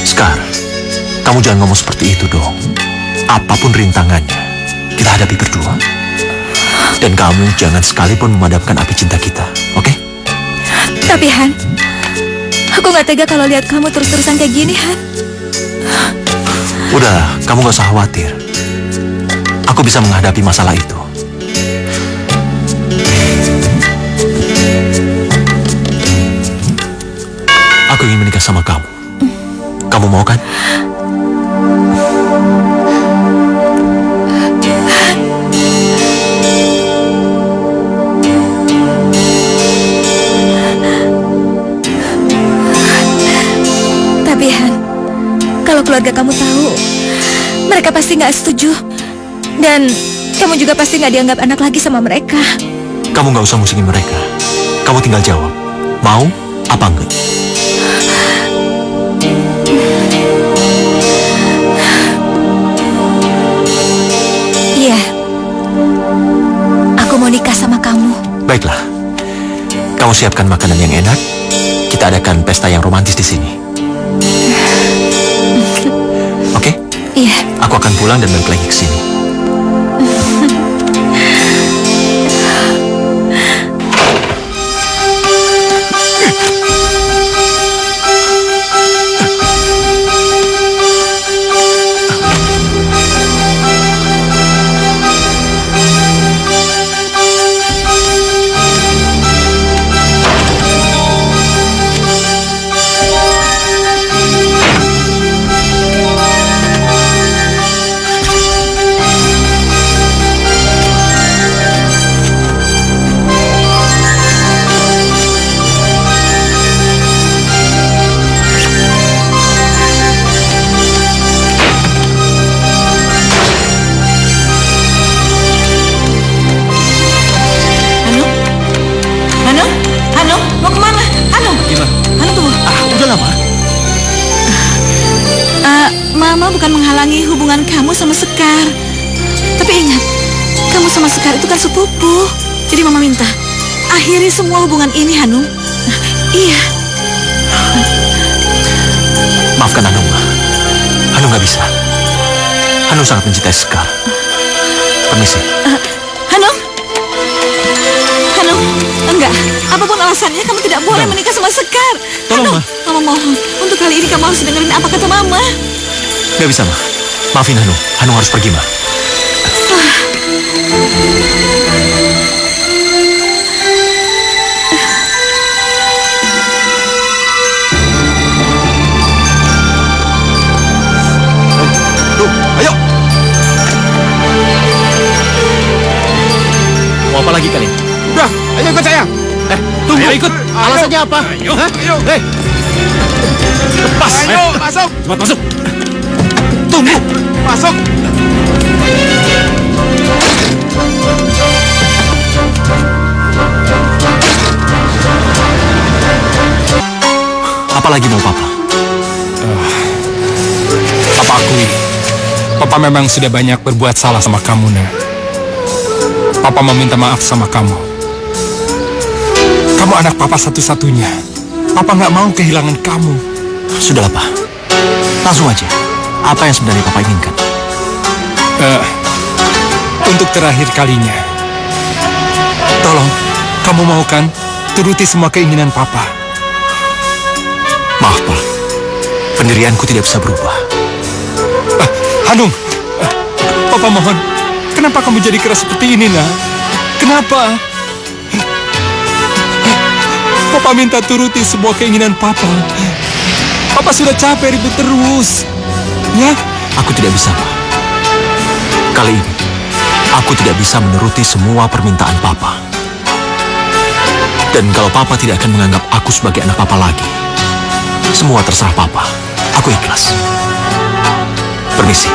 Speaker 1: Sekar, kamu jangan ngomong seperti itu dong. Apapun rintangannya, kita hadapi berdua. Dan kamu jangan sekalipun memadamkan api cinta kita, oke?
Speaker 9: Tapi Han, aku nggak tega kalau lihat kamu terus-terusan kayak gini, Han.
Speaker 1: Udah, kamu gak usah khawatir. Aku bisa menghadapi masalah itu. Aku ingin menikah sama kamu. Kamu mau kan?
Speaker 9: Tapi Han, kalau keluarga kamu tahu, mereka pasti nggak setuju. Dan kamu juga pasti nggak dianggap anak lagi sama mereka.
Speaker 1: Kamu gak usah musingin mereka. Kamu tinggal jawab. Mau apa enggak?
Speaker 9: Iya, aku mau nikah sama kamu.
Speaker 1: Baiklah. Kamu siapkan makanan yang enak. Kita adakan pesta yang romantis di sini. Oke?
Speaker 9: Iya.
Speaker 1: Aku akan pulang dan balik lagi ke sini.
Speaker 2: Mama bukan menghalangi hubungan kamu sama Sekar. Tapi ingat, kamu sama Sekar itu kan sepupu. Jadi Mama minta, akhiri semua hubungan ini, Hanung. Iya.
Speaker 1: Maafkan Hanung, Ma. Hanung gak bisa. Hanung sangat mencintai Sekar. Permisi.
Speaker 2: Hanung? Hanung, enggak. Apapun alasannya, kamu tidak boleh menikah sama Sekar.
Speaker 1: Tolong,
Speaker 2: Hanung,
Speaker 1: Ma.
Speaker 2: Mama mohon. Untuk kali ini kamu harus dengerin apa kata Mama.
Speaker 1: Gak bisa, Ma. Maafin Hanung. Hanung harus pergi, Ma. Ayo. Mau apa lagi kalian?
Speaker 6: Udah, ayo ikut saya.
Speaker 1: Tunggu. Ayo ikut. Alasannya apa?
Speaker 3: Ayo,
Speaker 1: Hah?
Speaker 3: ayo.
Speaker 1: Lepas.
Speaker 3: Ayo, masuk.
Speaker 1: Cepat masuk. Tunggu.
Speaker 3: Masuk.
Speaker 1: Apa lagi mau Papa? Papa
Speaker 3: akui, Papa memang sudah banyak berbuat salah sama kamu, Nak. Papa meminta maaf sama kamu. Kamu anak Papa satu-satunya. Papa nggak mau kehilangan kamu.
Speaker 1: Sudahlah, Pak. Langsung aja. Apa yang sebenarnya Papa inginkan?
Speaker 3: Untuk terakhir kalinya, tolong, kamu mau kan turuti semua keinginan Papa?
Speaker 1: Maaf, Pak. Pendirianku tidak bisa berubah.
Speaker 3: Hanung, Papa mohon, kenapa kamu jadi keras seperti ini, Nak? Kenapa? Papa minta turuti semua keinginan Papa. Papa sudah capek ribut terus. Ya?
Speaker 1: Aku tidak bisa, Pak. Kali ini, aku tidak bisa menuruti semua permintaan Papa. Dan kalau Papa tidak akan menganggap aku sebagai anak Papa lagi, semua terserah Papa. Aku ikhlas. Permisi.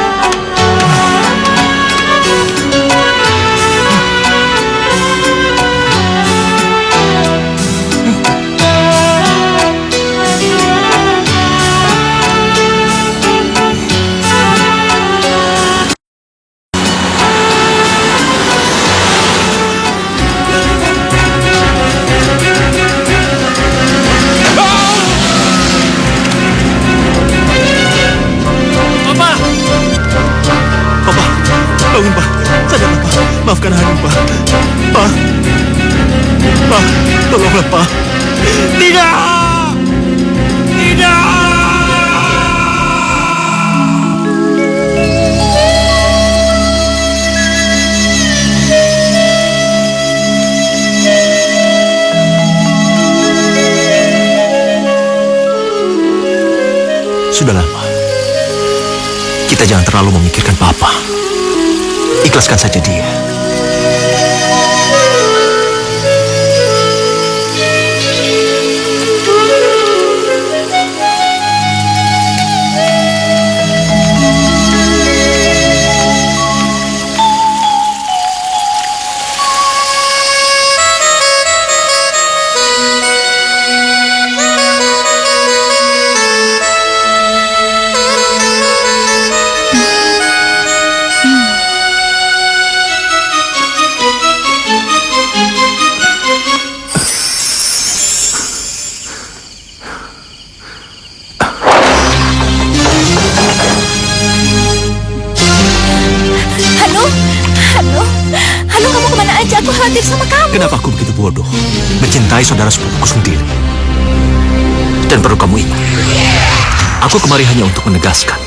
Speaker 6: Bangun, Pak. Sadarlah, Pak. Maafkan Hanung, Pak. Pak. Pak, tolonglah, Pak. Tidak! Tidak!
Speaker 1: Sudahlah, Pak. Kita jangan terlalu memikirkan Papa. Ikhlaskan saja dia. Kenapa aku begitu bodoh mencintai saudara sepupuku sendiri? Dan perlu kamu ingat, aku kemari hanya untuk menegaskan,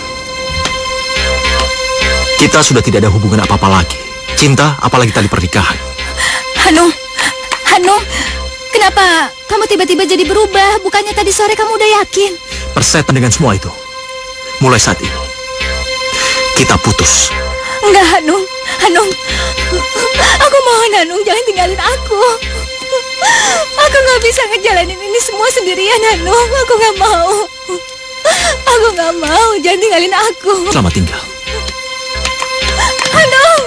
Speaker 1: kita sudah tidak ada hubungan apa-apa lagi. Cinta, apalagi tali pernikahan.
Speaker 9: Hanung, kenapa kamu tiba-tiba jadi berubah? Bukannya tadi sore kamu udah yakin?
Speaker 1: Persetan dengan semua itu. Mulai saat ini, kita putus.
Speaker 9: Enggak, Hanung. Aku mohon, Hanung, jangan tinggalin aku. Aku nggak bisa ngejalanin ini semua sendirian, Hanung. Aku nggak mau. Jangan tinggalin aku.
Speaker 1: Selamat tinggal.
Speaker 9: Hanung.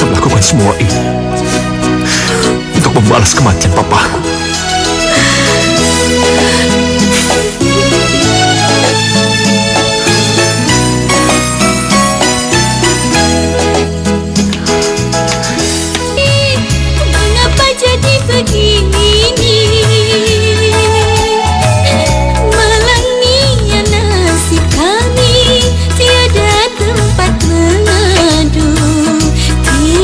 Speaker 1: Melakukan semua ini untuk membalas kematian papaku.
Speaker 5: Mengapa jadi begini? Malangnya nasib kami, tiada tempat mengadu.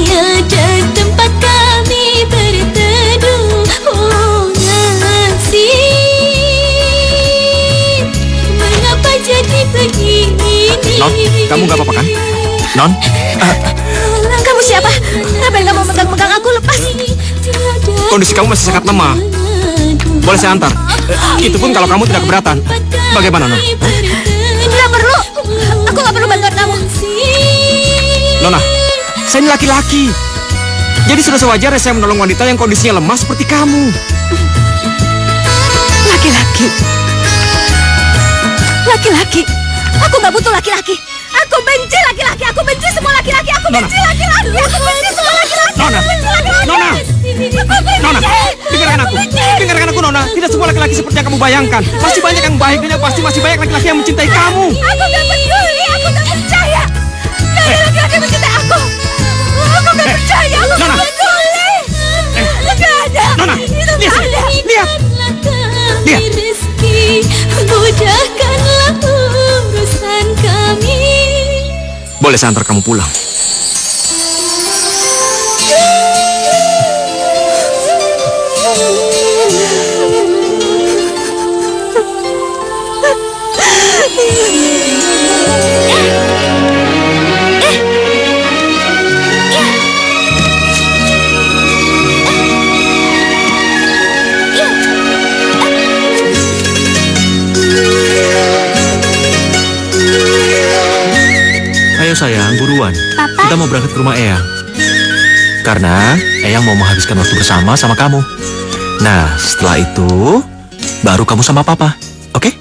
Speaker 5: Tiada tempat kami berteduh. Oh nasib, mengapa jadi begini?
Speaker 1: Non, kamu gak apa-apa kan? Non?
Speaker 9: Kamu siapa? Ngapain kamu megang-megang aku? Lepas.
Speaker 6: Kondisi kamu masih sangat lemah. Boleh saya antar? Itu pun kalau kamu tidak keberatan. Bagaimana, Non?
Speaker 9: Nggak perlu. Aku nggak perlu bantuan kamu.
Speaker 6: Nona, Saya ini laki-laki. Jadi sudah sewajarnya saya menolong wanita yang kondisinya lemah seperti kamu.
Speaker 9: Laki-laki. Laki-laki. Aku nggak butuh laki-laki. Aku benci laki-laki. Aku benci semua laki-laki. Aku benci laki-laki. Aku benci semua laki-laki.
Speaker 6: Nona,
Speaker 9: Aku benci laki-laki.
Speaker 6: Nona,
Speaker 9: Nona,
Speaker 6: dengarkan aku. Dengarkan aku, Nona. Tidak semua laki-laki seperti yang kamu bayangkan. Pasti banyak yang baik dan yang pasti masih banyak laki-laki yang mencintai kamu.
Speaker 9: Aku gak peduli, aku gak percaya. Gak ada laki-laki yang mencintai aku. Aku gak percaya, aku gak
Speaker 6: Nona.
Speaker 9: peduli. Gak ada.
Speaker 6: Nona,
Speaker 9: Itu
Speaker 6: lihat,
Speaker 9: gak ada.
Speaker 6: lihat. Lihat.
Speaker 9: Mudahkanlah urusan kami.
Speaker 6: Boleh saya antar kamu pulang?
Speaker 1: Ayo sayang, buruan.
Speaker 5: Papa?
Speaker 1: Kita mau berangkat ke rumah Eyang. Karena Eyang mau menghabiskan waktu bersama sama kamu. Nah, setelah itu, baru kamu sama Papa. Oke?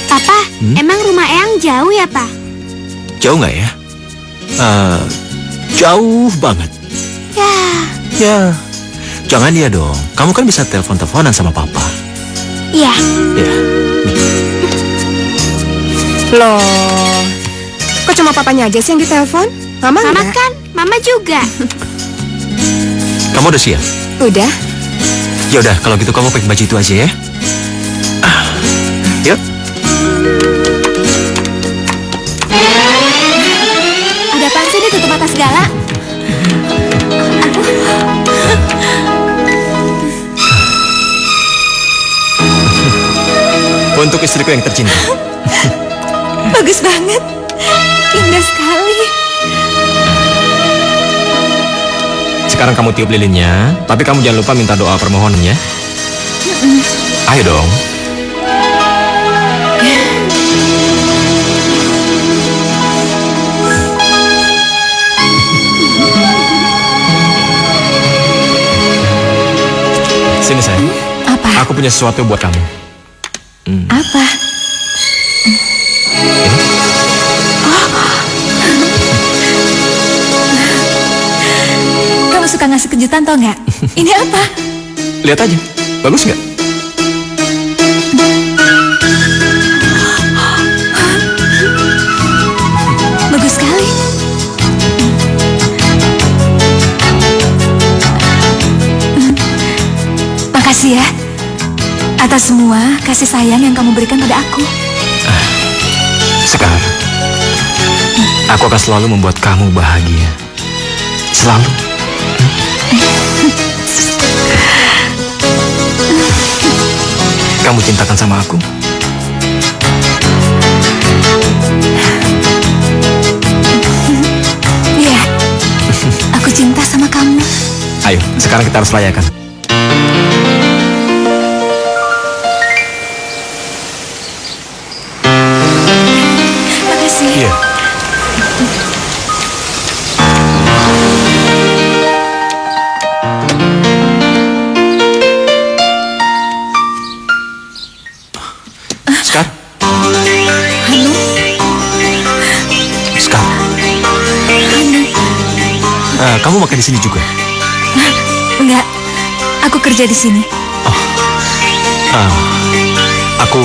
Speaker 5: Papa, emang rumah Eyang jauh ya, Pak?
Speaker 1: Jauh nggak ya? Jauh banget. Ya, jangan dia dong. Kamu kan bisa telepon-teleponan sama Papa.
Speaker 5: Iya.
Speaker 1: Ya,
Speaker 2: Loh, kok cuma papanya aja sih yang ditelepon? Mama
Speaker 5: Mama
Speaker 2: enggak?
Speaker 5: kan, Mama juga.
Speaker 1: kamu udah siap?
Speaker 2: Udah.
Speaker 1: Ya udah, kalau gitu kamu pakai baju itu aja ya. Yuk.
Speaker 9: Ada apaan sih, tutup mata segala?
Speaker 1: Untuk istriku yang tercinta.
Speaker 9: Bagus banget. Indah sekali.
Speaker 1: Sekarang kamu tiup lilinnya, tapi kamu jangan lupa minta doa permohonan ya. Ayo dong. Sini sayang.
Speaker 9: Apa?
Speaker 1: Aku punya sesuatu buat kamu.
Speaker 9: Apa? Kamu suka ngasih kejutan tau nggak? Ini apa?
Speaker 1: Lihat aja. Bagus nggak?
Speaker 9: Bagus sekali. Makasih ya atas semua kasih sayang yang kamu berikan pada aku.
Speaker 1: Sekarang, aku akan selalu membuat kamu bahagia. Selalu. Kamu cintakan sama aku?
Speaker 9: Iya, aku cinta sama kamu.
Speaker 1: Ayo, sekarang kita harus layakan.
Speaker 9: Makasih.
Speaker 1: Iya. Sekar. Sekar. Kamu makan di sini juga?
Speaker 9: Enggak, aku kerja di sini.
Speaker 1: Aku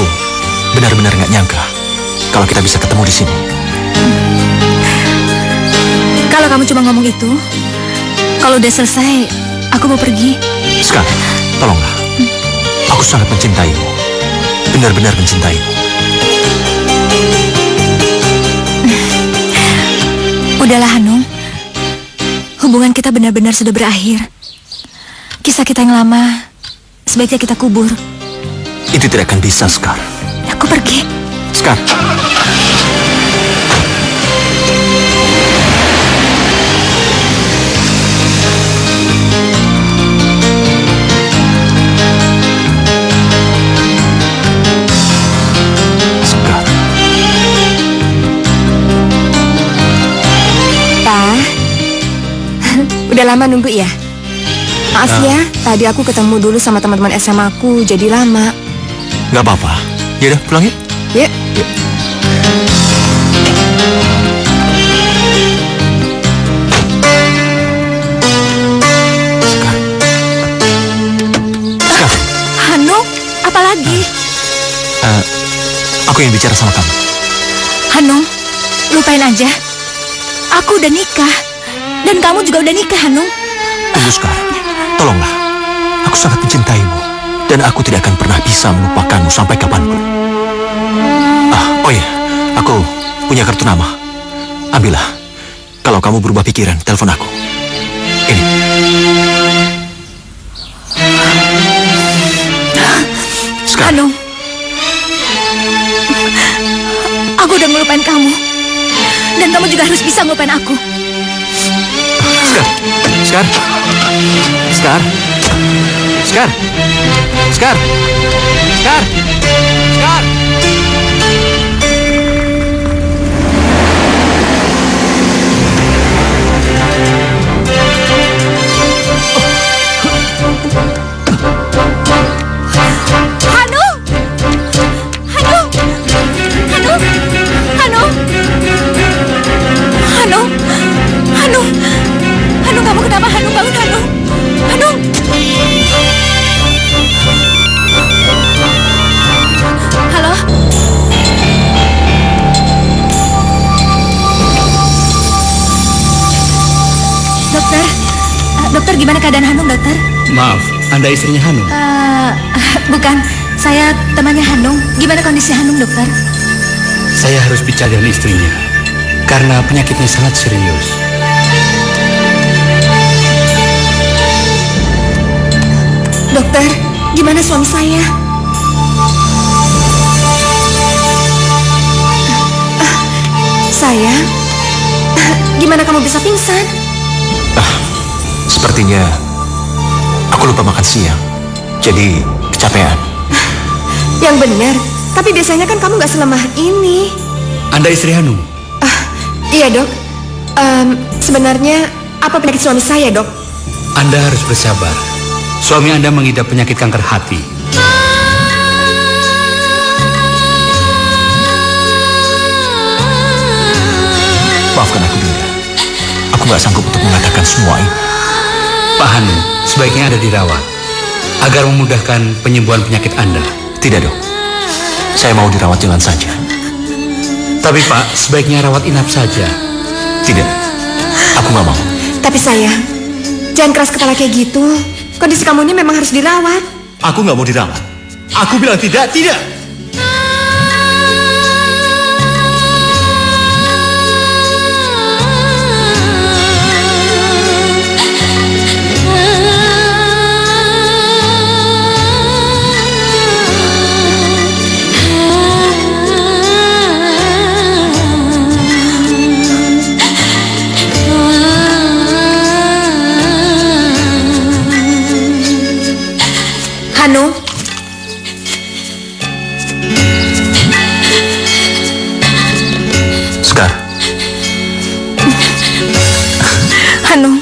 Speaker 1: benar-benar nggak nyangka kalau kita bisa ketemu di sini.
Speaker 9: Kalau kamu cuma ngomong itu, kalau udah selesai, aku mau pergi.
Speaker 1: Sekar, tolonglah. Aku sangat mencintaimu. Benar-benar mencintaimu.
Speaker 9: Udahlah Hanung, hubungan kita benar-benar sudah berakhir. Kisah kita yang lama sebaiknya kita kubur.
Speaker 1: Itu tidak akan bisa, Sekar.
Speaker 9: Aku pergi.
Speaker 1: Sekar.
Speaker 2: Pa,
Speaker 9: Udah lama nunggu ya? Maaf ya, tadi aku ketemu dulu sama teman-teman SMA aku, jadi lama.
Speaker 1: Nggak apa-apa. Ya udah, pulang yuk.
Speaker 9: Yuk.
Speaker 1: Sekar,
Speaker 9: Hanung, apa lagi?
Speaker 1: aku ingin bicara sama kamu.
Speaker 9: Hanung, lupain aja. Aku udah nikah. Dan kamu juga udah nikah, Hanung.
Speaker 1: Tunggu, Sekar. Tolonglah. Aku sangat mencintaimu. Dan aku tidak akan pernah bisa melupakanmu sampai kapanpun. Oh iya, aku punya kartu nama. Ambillah. Kalau kamu berubah pikiran, telepon aku. Ini. Sekar.
Speaker 9: Hanung, aku udah ngelupain kamu. Dan kamu juga harus bisa ngelupain aku.
Speaker 1: Sekar. Sekar. Sekar. Sekar. Sekar. Sekar. Sekar.
Speaker 9: Hanung! Hanung! Hanung! Hanung! Hanung! Hanung! Hanung, kamu kenapa? Hanung, bangun, Hanung! Hanung! Halo? Dokter? Dokter, gimana keadaan Hanung, dokter?
Speaker 4: Maaf, Anda istrinya Hanung.
Speaker 9: Bukan, saya temannya Hanung. Gimana kondisi Hanung, dokter?
Speaker 4: Saya harus bicara dengan istrinya karena penyakitnya sangat serius.
Speaker 9: Dokter, gimana suami saya? Sayang, gimana kamu bisa pingsan?
Speaker 1: Sepertinya aku lupa makan siang. Jadi kecapean.
Speaker 9: Yang benar, tapi biasanya kan kamu nggak selemah ini.
Speaker 4: Anda istri Hanung?
Speaker 9: Iya, dok. Sebenarnya apa penyakit suami saya, dok?
Speaker 4: Anda harus bersabar. Suami Anda mengidap penyakit kanker hati.
Speaker 1: Maafkan aku, Dinda. Aku nggak sanggup untuk mengatakan semua ini.
Speaker 4: Pak Hanung sebaiknya Anda dirawat agar memudahkan penyembuhan penyakit Anda.
Speaker 1: Tidak, dok. Saya mau dirawat jalan saja.
Speaker 4: Tapi Pak, sebaiknya rawat inap saja.
Speaker 1: Tidak. Aku nggak mau.
Speaker 9: Tapi sayang, jangan keras kepala kayak gitu. Kondisi kamu ini memang harus dirawat.
Speaker 1: Aku nggak mau dirawat. Aku bilang tidak, tidak.
Speaker 9: Hanung,
Speaker 1: Sekar,
Speaker 9: Hanung,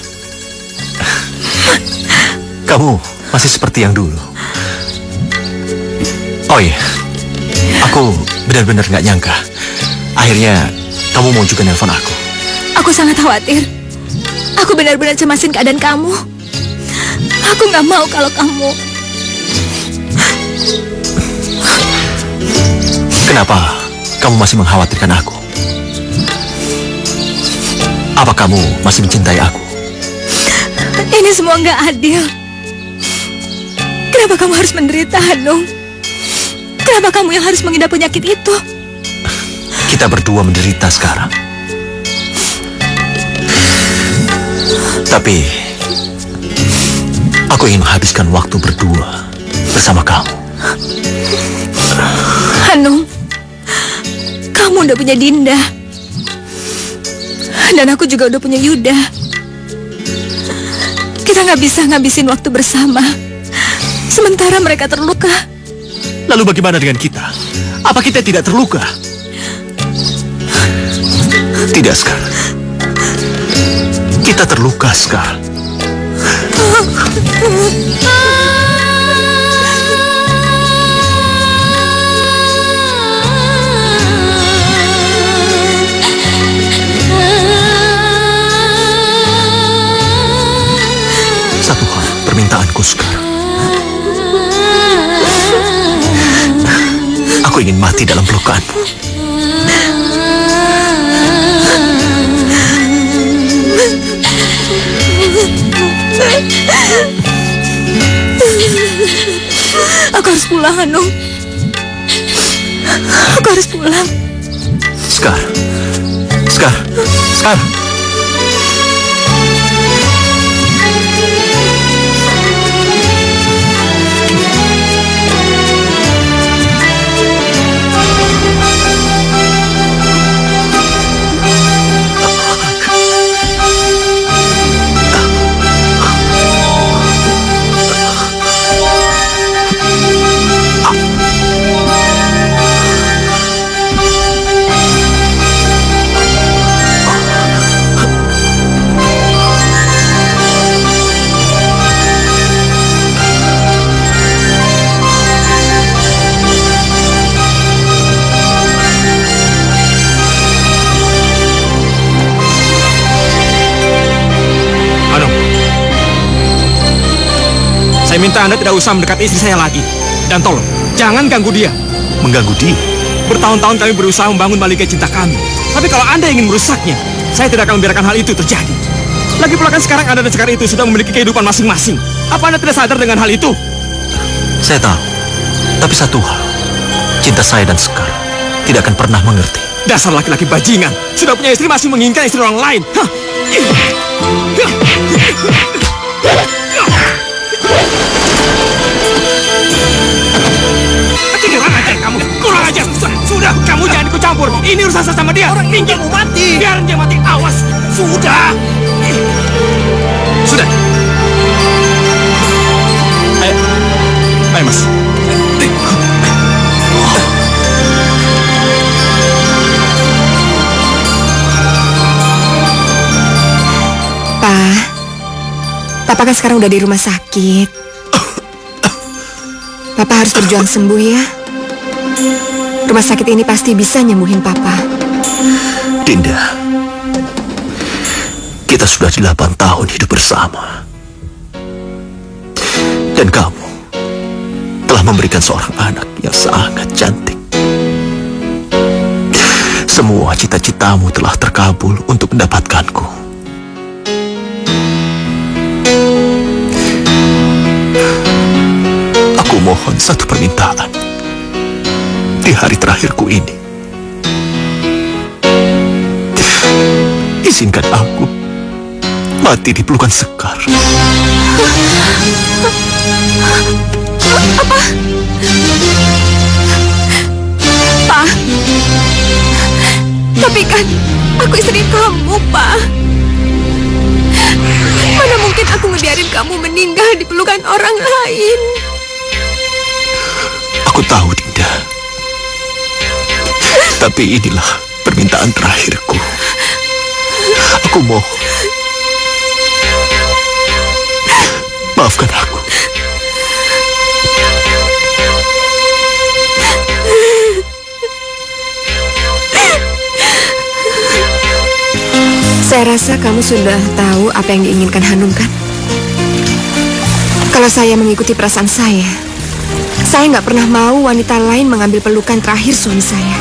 Speaker 1: kamu masih seperti yang dulu. Oh iya, aku benar-benar nggak nyangka. Akhirnya kamu mau juga nelpon aku.
Speaker 9: aku sangat khawatir. Aku benar-benar cemasin keadaan kamu. Aku nggak mau kalau kamu...
Speaker 1: Kenapa kamu masih mengkhawatirkan aku? Apa kamu masih mencintai aku?
Speaker 9: Ini semua nggak adil. Kenapa kamu harus menderita, Hanung? Kenapa kamu yang harus mengidap penyakit itu?
Speaker 1: Kita berdua menderita sekarang. Tapi aku ingin menghabiskan waktu berdua bersama kamu.
Speaker 9: Hanung, kamu udah punya Dinda. Dan aku juga udah punya Yuda. Kita nggak bisa ngabisin waktu bersama sementara mereka terluka.
Speaker 1: Lalu bagaimana dengan kita? Apa kita tidak terluka? Tidak, Sekar. Kita terluka, Sekar. Satu hal permintaanku, Sekar. Aku ingin mati dalam pelukanmu.
Speaker 9: Aku harus pulang, Hanung. Aku harus pulang.
Speaker 1: Sekar. Sekar. Sekar.
Speaker 3: Saya minta Anda tidak usah mendekati istri saya lagi. Dan tolong, jangan ganggu dia.
Speaker 1: Mengganggu dia?
Speaker 3: Bertahun-tahun kami berusaha membangun balikai cinta kami. Tapi kalau Anda ingin merusaknya, saya tidak akan membiarkan hal itu terjadi. Lagi pula kan sekarang Anda dan Sekar itu sudah memiliki kehidupan masing-masing. Apa Anda tidak sadar dengan hal itu?
Speaker 1: Saya tahu. Tapi satu hal, cinta saya dan Sekar tidak akan pernah mengerti.
Speaker 3: Dasar laki-laki bajingan. Sudah punya istri masih menginginkan istri orang lain. Hah? Kurang ajar kamu. Kurang ajar. Sudah, kamu jangan ikut campur. Ini urusan saya sama dia. Orang ini mau mati. Biarin dia mati. Awas. Sudah. Sudah. Ayo. Ayo, Mas.
Speaker 2: Papa kan sekarang udah di rumah sakit. Papa harus berjuang sembuh ya. Rumah sakit ini pasti bisa nyembuhin Papa.
Speaker 1: Dinda, kita sudah 8 tahun hidup bersama. Dan kamu telah memberikan seorang anak yang sangat cantik. Semua cita-citamu telah terkabul untuk mendapatkanku. Aku mohon satu permintaan di hari terakhirku ini. Izinkan aku mati di pelukan Sekar.
Speaker 9: Apa? Pak, tapi kan aku istri kamu, Pak. Mana mungkin aku ngebiarin kamu meninggal di pelukan orang lain.
Speaker 1: Aku tahu, Dinda. Tapi inilah permintaan terakhirku. Aku mohon, maafkan aku.
Speaker 2: Saya rasa kamu sudah tahu apa yang diinginkan Hanum, kan? Kalau saya mengikuti perasaan saya nggak pernah mau wanita lain mengambil pelukan terakhir suami saya.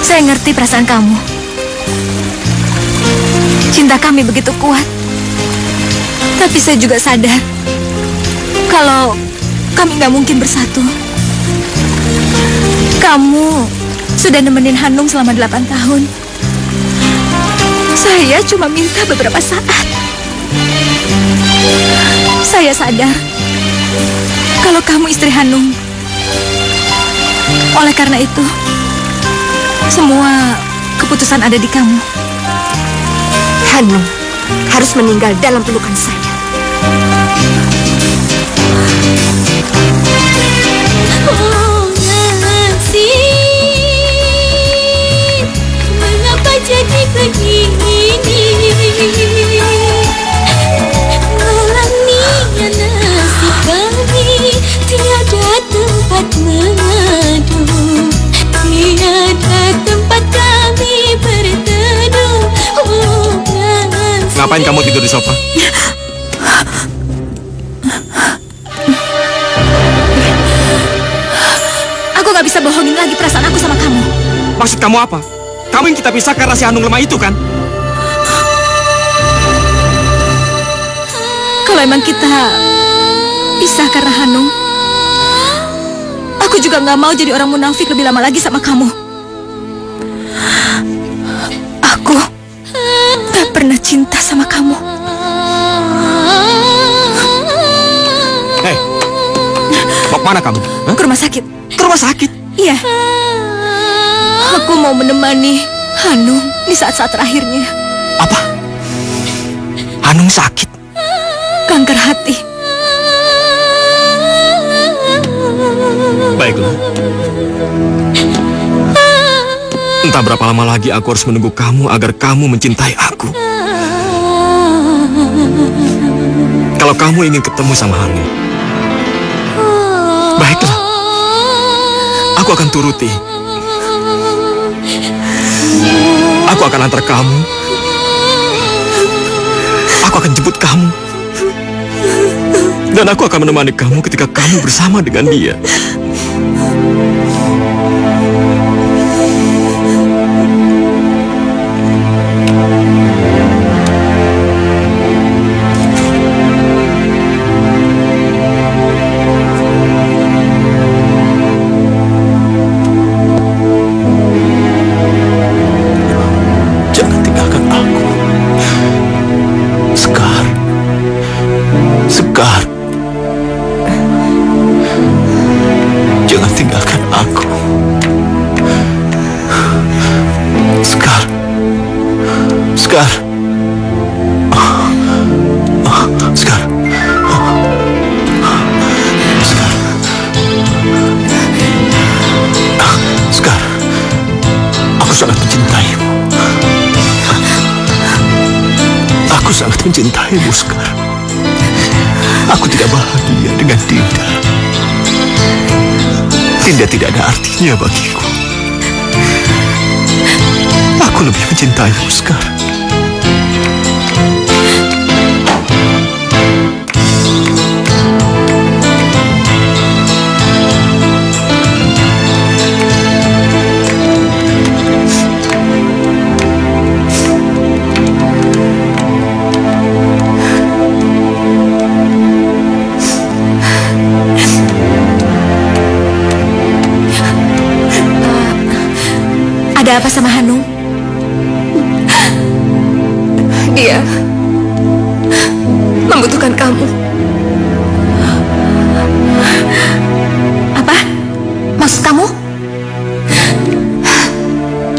Speaker 9: Saya ngerti perasaan kamu. Cinta kami begitu kuat. Tapi saya juga sadar kalau kami nggak mungkin bersatu. Kamu sudah nemenin Hanum selama 8 tahun. Saya cuma minta beberapa saat. Saya sadar kalau kamu istri Hanum. Oleh karena itu, semua keputusan ada di kamu.
Speaker 2: Hanum harus meninggal dalam pelukan saya.
Speaker 5: Oh, nasib, mengapa jadi begini? Alami
Speaker 1: Ngapain kamu tidur di sofa?
Speaker 9: Aku gak bisa bohongin lagi perasaan aku sama kamu.
Speaker 6: Maksud kamu apa? Kamu yang kita pisah karena si Hanung lemah itu kan?
Speaker 9: Kalau emang kita pisah karena Hanung, aku juga gak mau jadi orang munafik lebih lama lagi sama kamu. Aku gak pernah cinta sama kamu.
Speaker 6: Hei, mau kemana kamu? Hah?
Speaker 9: Ke rumah sakit.
Speaker 6: Ke rumah sakit?
Speaker 9: Iya. Aku mau menemani Hanung di saat-saat terakhirnya.
Speaker 6: Apa? Hanung sakit?
Speaker 9: Kanker hati.
Speaker 6: Baiklah. Entah berapa lama lagi aku harus menunggu kamu agar kamu mencintai aku. Kalau kamu ingin ketemu sama Hanung, baiklah. Aku akan turuti. Aku akan antar kamu. Aku akan jemput kamu. Dan aku akan menemani kamu ketika kamu bersama dengan dia.
Speaker 1: Jangan tinggalkan aku. Sekar. Jangan tinggalkan aku. Sekar. Sekar. Sekar. Sekar. Aku sangat mencintaimu. Aku sangat mencintaimu, Sekar. Aku tidak bahagia dengan Dinda. Dinda tidak ada artinya bagiku. Aku lebih mencintaimu, Sekar.
Speaker 9: Ada apa sama Hanung? Dia membutuhkan kamu. Apa? Maksud kamu?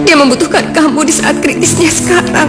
Speaker 9: Dia membutuhkan kamu di saat kritisnya sekarang.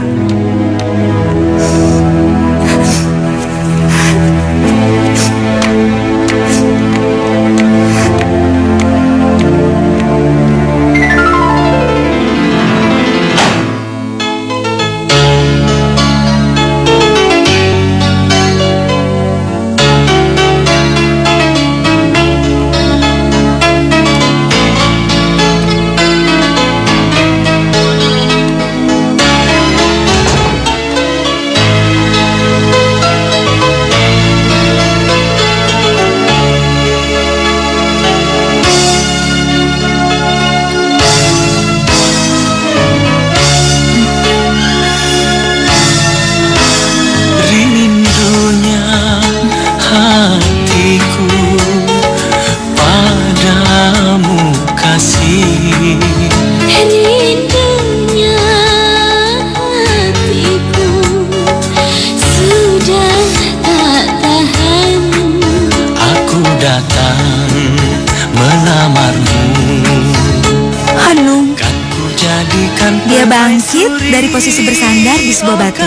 Speaker 9: Dia bangkit dari posisi bersandar di sebuah batu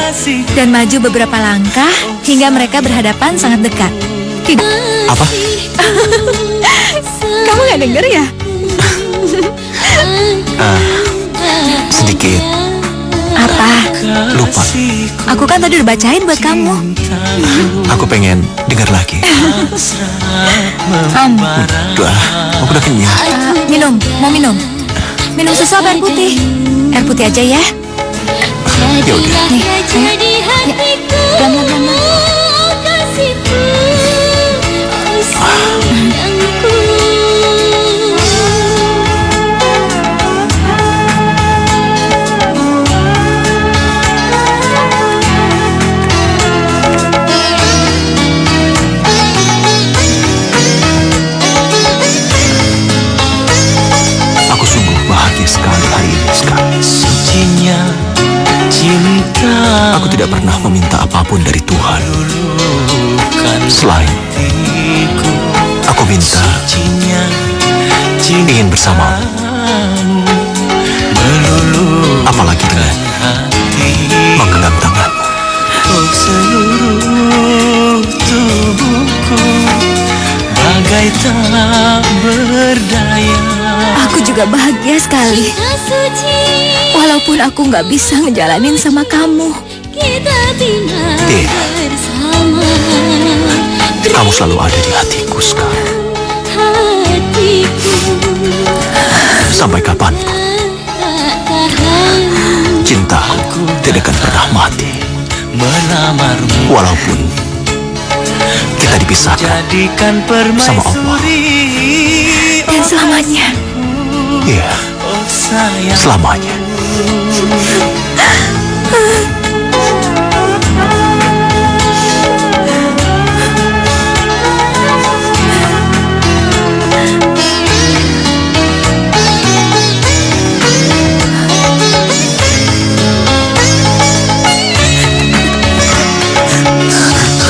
Speaker 9: dan maju beberapa langkah hingga mereka berhadapan sangat dekat.
Speaker 1: Apa?
Speaker 9: Kamu gak denger ya?
Speaker 1: Sedikit.
Speaker 9: Apa?
Speaker 1: Lupa.
Speaker 9: Aku kan tadi udah bacain buat kamu.
Speaker 1: Aku pengen dengar lagi. Udah, aku udah kenyang.
Speaker 9: Minum, mau minum? Minum susu apa air putih? Air putih aja ya.
Speaker 1: Ya udah.
Speaker 9: Nih, ayo. Pelan-pelan.
Speaker 1: Aku sungguh bahagia sekali hari ini, Ska.
Speaker 8: Sucinya cinta
Speaker 1: Aku tidak pernah meminta apapun dari Tuhan. Selain aku minta
Speaker 8: Sucinya
Speaker 1: ingin bersamamu,
Speaker 8: meluluhkan
Speaker 1: apalagi dengan
Speaker 8: hati.
Speaker 1: menggenggam tanganmu.
Speaker 8: Oh, seluruh tubuhku bagai tak berdaya.
Speaker 9: Aku juga bahagia sekali. Walaupun aku nggak bisa ngejalanin sama kamu.
Speaker 1: Iya, kamu selalu ada di hatiku, Ska. Sampai kapanpun, cintaku tidak akan pernah mati.
Speaker 8: Melamarmu
Speaker 1: Walaupun kita dipisahkan
Speaker 8: jadikan
Speaker 1: sama Allah.
Speaker 8: permaisuri.
Speaker 9: Dan selamanya.
Speaker 1: Iya,
Speaker 8: Oh sayang,
Speaker 1: selamanya.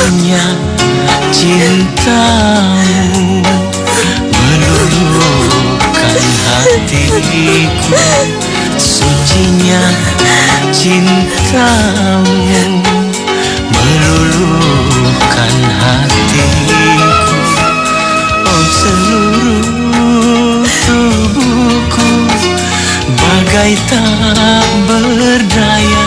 Speaker 8: hanya cintamu meluluhkan hatiku. Sucinya cintamu meluluhkan hatiku. Oh, seluruh tubuhku bagai tak berdaya.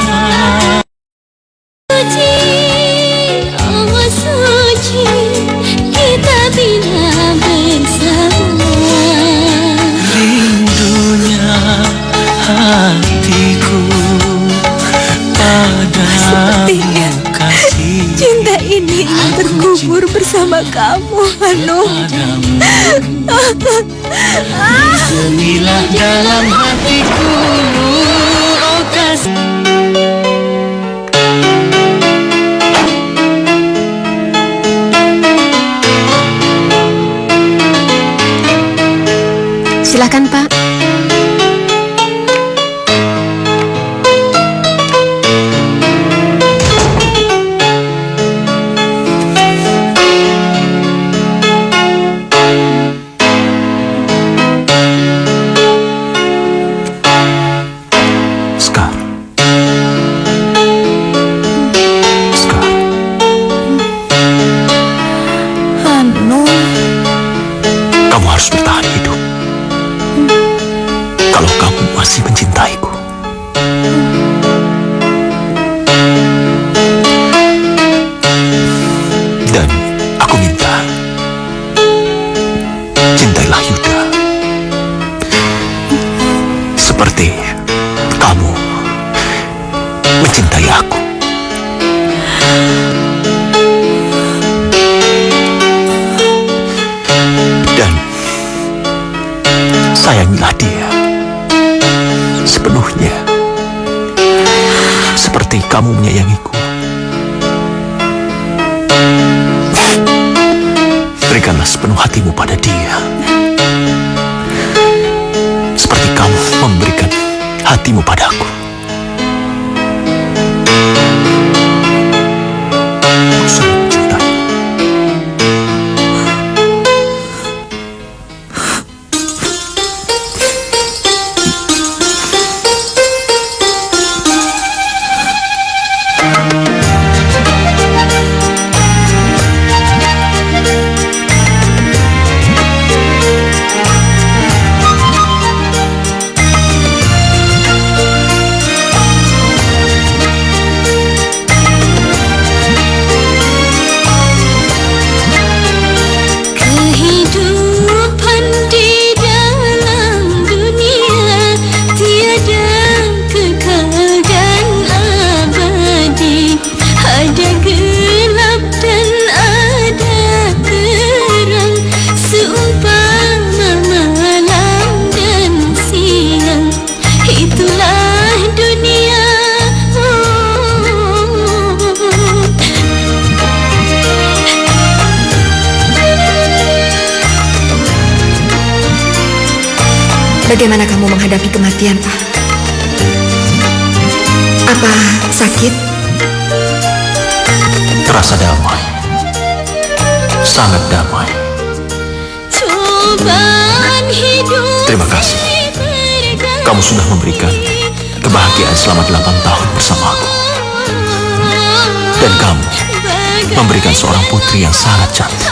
Speaker 8: Rindunya hatiku
Speaker 9: Sepertinya
Speaker 8: padamu, kasih
Speaker 9: cinta ini ingin terkubur bersama kamu, Hanung.
Speaker 8: Semilah dalam hatiku. Oh, kasih.
Speaker 9: Silakan, Pak.
Speaker 1: Ska. Ska,
Speaker 9: Hanung.
Speaker 1: kamu harus bertahan hidup. Kalau kamu masih mencintaiku. Dan aku minta, cintailah Yuda seperti kamu mencintai aku. Dan sayangilah dia sepenuhnya, seperti kamu menyayangiku. Berikanlah sepenuh hatimu pada dia, seperti kamu memberikan hatimu padaku. Aku sangat mencintaimu.
Speaker 9: Bagaimana kamu menghadapi kematian, Pak? Apa sakit?
Speaker 1: Terasa damai. Sangat damai. Terima kasih. Kamu sudah memberikan kebahagiaan selama 8 tahun bersamaku. Dan kamu memberikan seorang putri yang sangat cantik.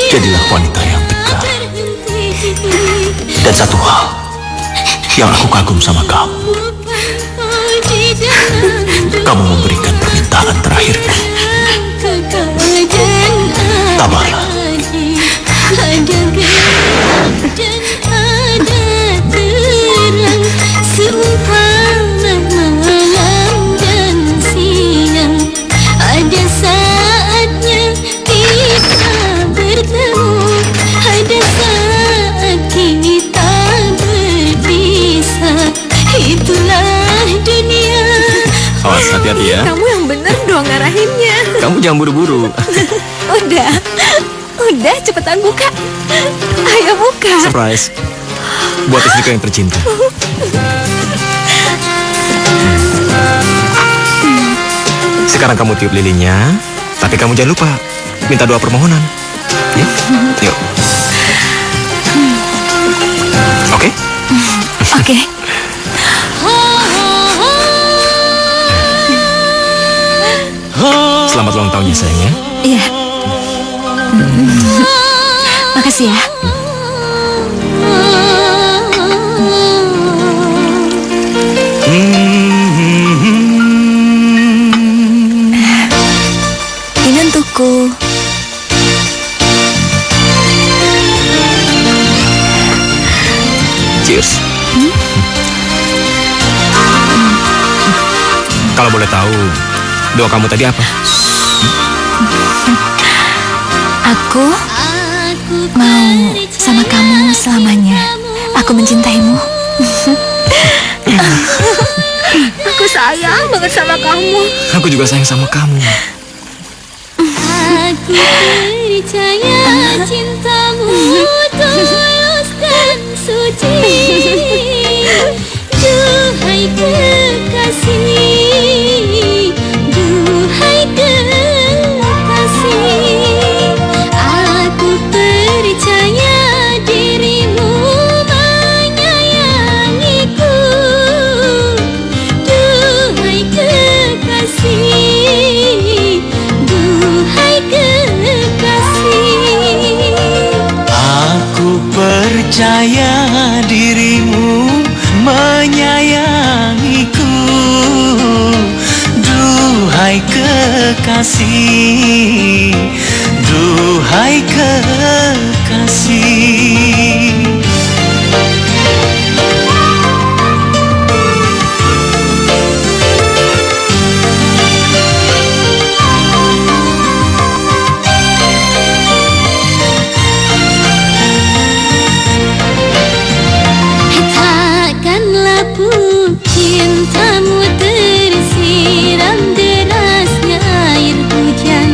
Speaker 1: Jadilah wanita yang tegar. Dan satu hal yang aku kagum sama kamu. Kamu memberikan permintaan terakhirku. Tabara. Awas, hati-hati ya.
Speaker 9: Kamu yang bener dong ngarahinnya.
Speaker 1: Kamu jangan buru-buru.
Speaker 9: Udah, cepetan buka. Ayo buka.
Speaker 1: Surprise. Buat istriku yang tercinta. Sekarang kamu tiup lilinnya, tapi kamu jangan lupa minta doa permohonan. Ya? Yuk. Oke?
Speaker 9: Oke.
Speaker 1: Selamat ulang tahun ya sayang ya.
Speaker 9: Iya. Makasih ya. Ini untukku.
Speaker 1: Cheers. Kalau boleh tahu, doa kamu tadi apa?
Speaker 9: Aku mau sama kamu selamanya. Aku mencintaimu. Aku sayang banget sama kamu.
Speaker 1: Aku juga sayang sama kamu.
Speaker 5: Aku percaya cintamu tulus dan suci. Duhai kekasih, duhai kekasih, aku percaya dirimu menyayangiku. Duhai kekasih, duhai kekasih,
Speaker 8: Aku percaya dirimu menyayangiku. Duhai kekasih, duhai kekasih.
Speaker 5: takkanlah pun cintamu tersiram derasnya air hujan.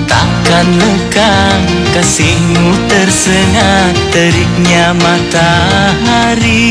Speaker 8: Takkan lekang kasihmu tersengat teriknya matahari.